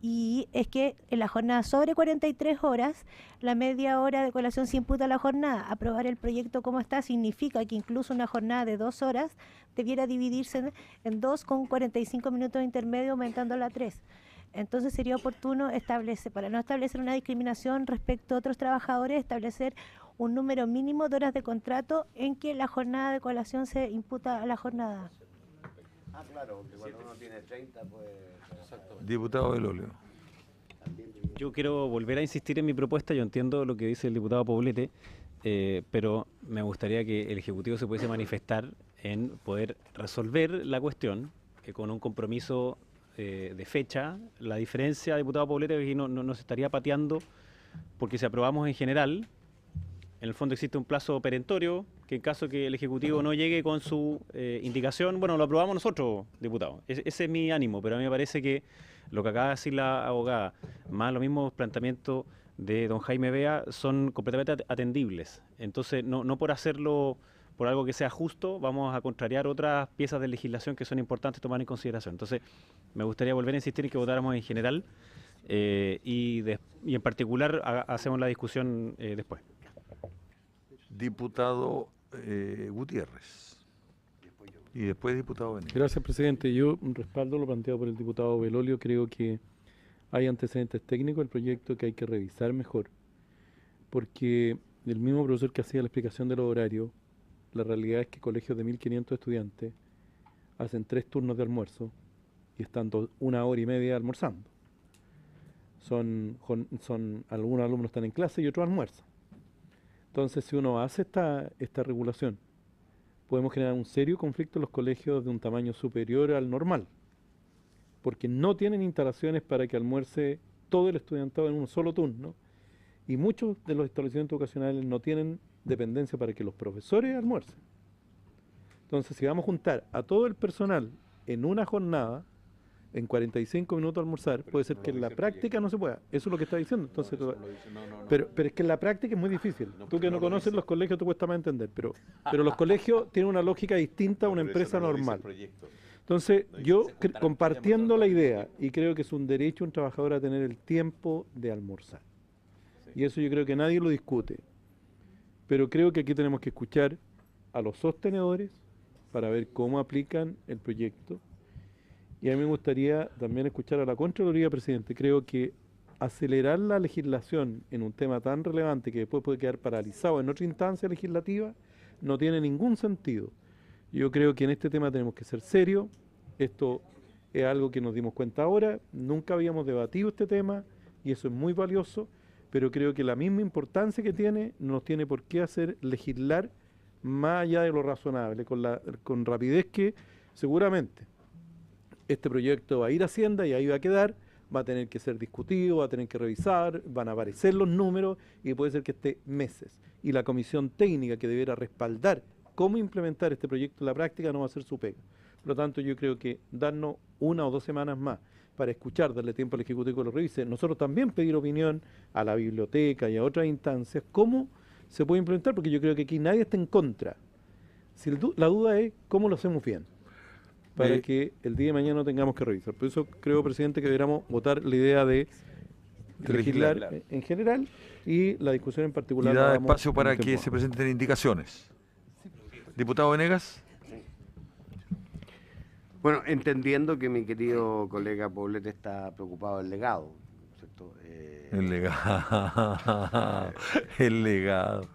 Y es que en la jornada sobre 43 horas, la media hora de colación se imputa a la jornada. Aprobar el proyecto como está significa que incluso una jornada de 2 horas debiera dividirse en 2 con 45 minutos de intermedio, aumentándola a 3. Entonces sería oportuno para no establecer una discriminación respecto a otros trabajadores, establecer un número mínimo de horas de contrato en que la jornada de colación se imputa a la jornada. Claro, porque cuando uno tiene 30, pues... Diputado Belolio. Yo quiero volver a insistir en mi propuesta. Yo entiendo lo que dice el diputado Poblete, pero me gustaría que el Ejecutivo se pudiese manifestar en poder resolver la cuestión con un compromiso de fecha. La diferencia, diputado Poblete, es que no se estaría pateando porque si aprobamos en general, en el fondo existe un plazo perentorio que en caso que el Ejecutivo no llegue con su indicación, bueno, lo aprobamos nosotros, diputado. Ese es mi ánimo, pero a mí me parece que lo que acaba de decir la abogada, más los mismos planteamientos de don Jaime Bea, son completamente atendibles. Entonces, no por hacerlo por algo que sea justo, vamos a contrariar otras piezas de legislación que son importantes tomar en consideración. Entonces, me gustaría volver a insistir en que votáramos en general y en particular hacemos la discusión después. Diputado Gutiérrez. Y después diputado Venegas. Gracias, presidente. Yo respaldo lo planteado por el diputado Belolio. Creo que hay antecedentes técnicos del proyecto que hay que revisar mejor. Porque el mismo profesor que hacía la explicación de los horarios, la realidad es que colegios de 1.500 estudiantes hacen 3 turnos de almuerzo y están 1 hora y media almorzando. Algunos alumnos están en clase y otros almuerzan. Entonces, si uno hace esta regulación, podemos generar un serio conflicto en los colegios de un tamaño superior al normal, porque no tienen instalaciones para que almuerce todo el estudiantado en un solo turno, y muchos de los establecimientos educacionales no tienen dependencia para que los profesores almuercen. Entonces, si vamos a juntar a todo el personal en una jornada, en 45 minutos almorzar, puede ser que en la práctica no se pueda. Eso es lo que está diciendo. Entonces, pero es que en la práctica es muy difícil. Tú que no conoces los colegios te cuesta más entender, pero los colegios tienen una lógica distinta a una empresa normal. Entonces, yo compartiendo la idea, y creo que es un derecho de un trabajador a tener el tiempo de almorzar. Y eso yo creo que nadie lo discute. Pero creo que aquí tenemos que escuchar a los sostenedores para ver cómo aplican el proyecto. Y a mí me gustaría también escuchar a la Contraloría, presidente. Creo que acelerar la legislación en un tema tan relevante que después puede quedar paralizado en otra instancia legislativa no tiene ningún sentido. Yo creo que en este tema tenemos que ser serios. Esto es algo que nos dimos cuenta ahora. Nunca habíamos debatido este tema y eso es muy valioso, pero creo que la misma importancia que tiene no nos tiene por qué hacer legislar más allá de lo razonable, con rapidez que seguramente este proyecto va a ir a Hacienda y ahí va a quedar, va a tener que ser discutido, va a tener que revisar, van a aparecer los números y puede ser que esté meses. Y la comisión técnica que debiera respaldar cómo implementar este proyecto en la práctica no va a hacer su pega. Por lo tanto, yo creo que darnos 1 o 2 semanas más para escuchar, darle tiempo al Ejecutivo que lo revise, nosotros también pedir opinión a la biblioteca y a otras instancias, cómo se puede implementar, porque yo creo que aquí nadie está en contra. Si la duda es cómo lo hacemos bien, para que el día de mañana no tengamos que revisar. Por eso creo, presidente, que deberíamos votar la idea de legislar en general y la discusión en particular. Y da espacio para que se presenten indicaciones. Diputado Venegas. Bueno, entendiendo que mi querido colega Poblete está preocupado del legado, ¿cierto? El legado. El legado.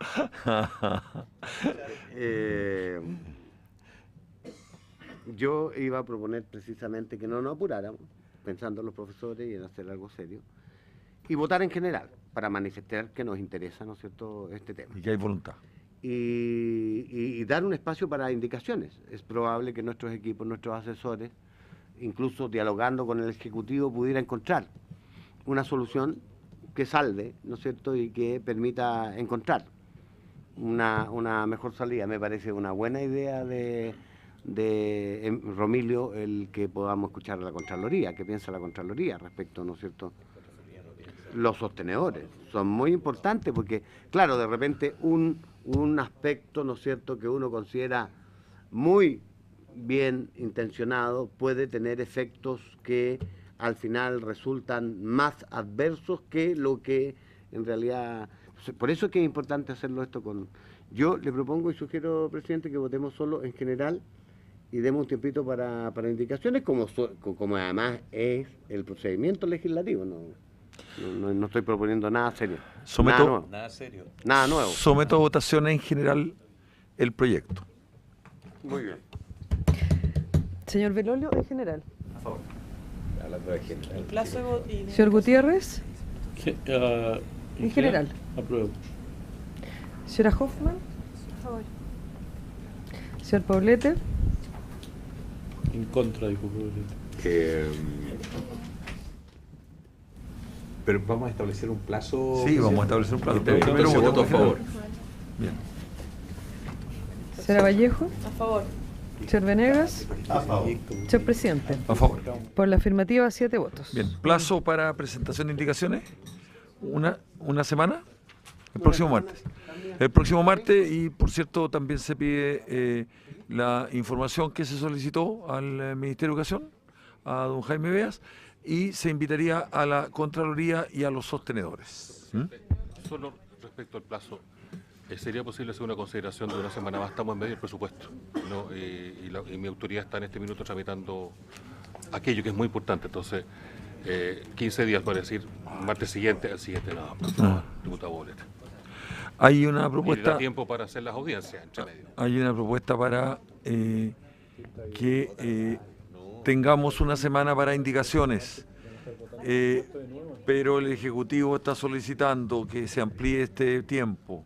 Yo iba a proponer precisamente que no nos apuráramos, pensando en los profesores y en hacer algo serio, y votar en general, para manifestar que nos interesa, ¿no es cierto?, este tema. Y que hay voluntad. Y dar un espacio para indicaciones. Es probable que nuestros equipos, nuestros asesores, incluso dialogando con el Ejecutivo, pudiera encontrar una solución que salve, ¿no es cierto?, y que permita encontrar una mejor salida. Me parece una buena idea de Romilio el que podamos escuchar a la Contraloría. ¿Qué piensa la Contraloría respecto, ¿no es cierto?, los sostenedores? Son muy importantes porque, claro, de repente un aspecto, ¿no es cierto?, que uno considera muy bien intencionado puede tener efectos que al final resultan más adversos que lo que en realidad... Por eso es que es importante hacerlo esto con... Yo le propongo y sugiero, presidente, que votemos solo en general y demos un tiempito para indicaciones, como además es el procedimiento legislativo. No estoy proponiendo nada serio. Nada serio. Nada nuevo. Someto a votación en general el proyecto. Muy bien. Señor Belolio, en general. A favor. Hablando de general. Señor Gutiérrez. En general. Apruebo. Señora Hoffman. Por favor. Señor Poblete. En contra, dijo Poblete. Pero vamos a establecer un plazo. Sí, vamos a establecer un plazo. Pero voto a favor. Bien. Señora Vallejo. A favor. Señor Venegas. A favor. Señor Presidente. A favor. Por la afirmativa, 7 votos. Bien. Plazo para presentación de indicaciones. Una semana. El próximo martes. El próximo martes, y por cierto, también se pide la información que se solicitó al Ministerio de Educación, a don Jaime Beas, y se invitaría a la Contraloría y a los sostenedores. Solo respecto al plazo, ¿sería posible hacer una consideración de una semana más? Estamos en medio del presupuesto, ¿no? Y mi autoridad está en este minuto tramitando aquello que es muy importante. Entonces, 15 días para decir martes siguiente, al siguiente nada, por favor, diputado Poblete. Hay una Y da propuesta. tiempo para hacer las audiencias entre medio. Hay una propuesta para que tengamos una semana para indicaciones, pero el Ejecutivo está solicitando que se amplíe este tiempo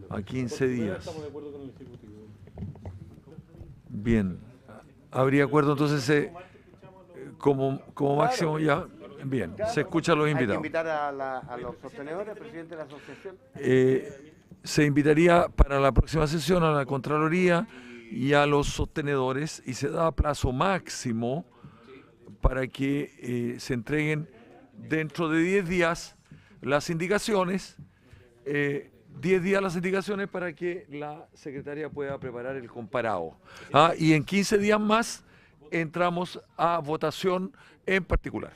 a 15 días. Bien, habría acuerdo entonces como máximo ya. Bien, se escuchan los invitados. Hay que invitar a los sostenedores, presidente de la asociación. Se invitaría para la próxima sesión a la Contraloría y a los sostenedores, y se da plazo máximo para que se entreguen dentro de 10 días las indicaciones, 10 días las indicaciones para que la secretaria pueda preparar el comparado. Y en 15 días más entramos a votación en particular.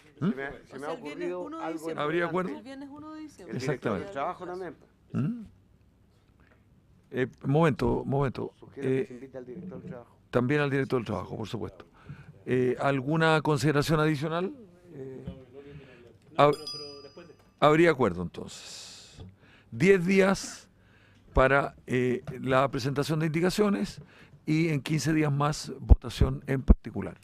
Se me ha ocurrido algo. ¿Habría acuerdo? El viernes 1 de diciembre. Exactamente. El trabajo también. Momento. Sugiero que se invite al director del trabajo. También al director del trabajo, por supuesto. ¿Alguna consideración adicional? Habría acuerdo entonces. 10 días para la presentación de indicaciones y en 15 días más votación en particular.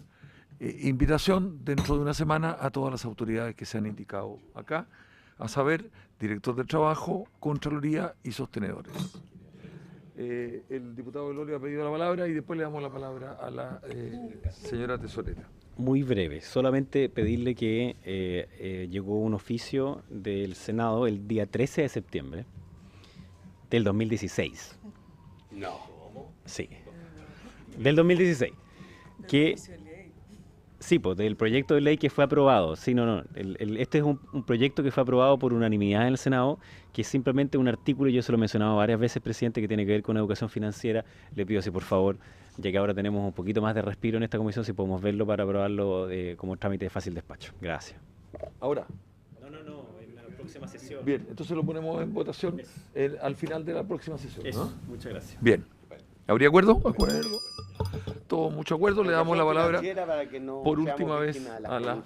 Invitación dentro de una semana a todas las autoridades que se han indicado acá, a saber, director del trabajo, Contraloría y sostenedores. El diputado Elorio ha pedido la palabra y después le damos la palabra a la señora tesorera. Muy breve, solamente pedirle que llegó un oficio del Senado el día 13 de septiembre del 2016. No. Sí, del 2016. Que, sí, pues del proyecto de ley que fue aprobado. Sí, este es un proyecto que fue aprobado por unanimidad en el Senado, que es simplemente un artículo, y yo se lo he mencionado varias veces, presidente, que tiene que ver con educación financiera. Le pido si por favor, ya que ahora tenemos un poquito más de respiro en esta comisión, si podemos verlo para aprobarlo como trámite de fácil despacho. Gracias. Ahora. No, en la próxima sesión. Bien, entonces lo ponemos en votación al final de la próxima sesión. Eso, muchas gracias. Bien. ¿Habría acuerdo? Acuerdo. Todo mucho acuerdo. Le damos la palabra por última vez a la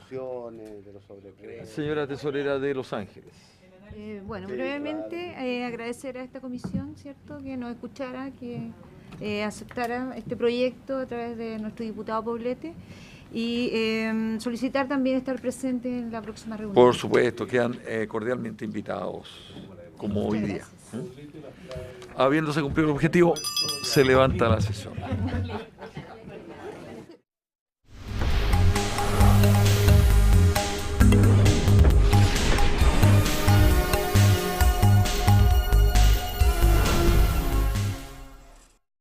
señora tesorera de Los Ángeles. Bueno, brevemente agradecer a esta comisión, ¿cierto?, que nos escuchara, que aceptara este proyecto a través de nuestro diputado Poblete, y solicitar también estar presente en la próxima reunión. Por supuesto, quedan cordialmente invitados, como hoy día. Habiéndose cumplido el objetivo, se levanta la sesión.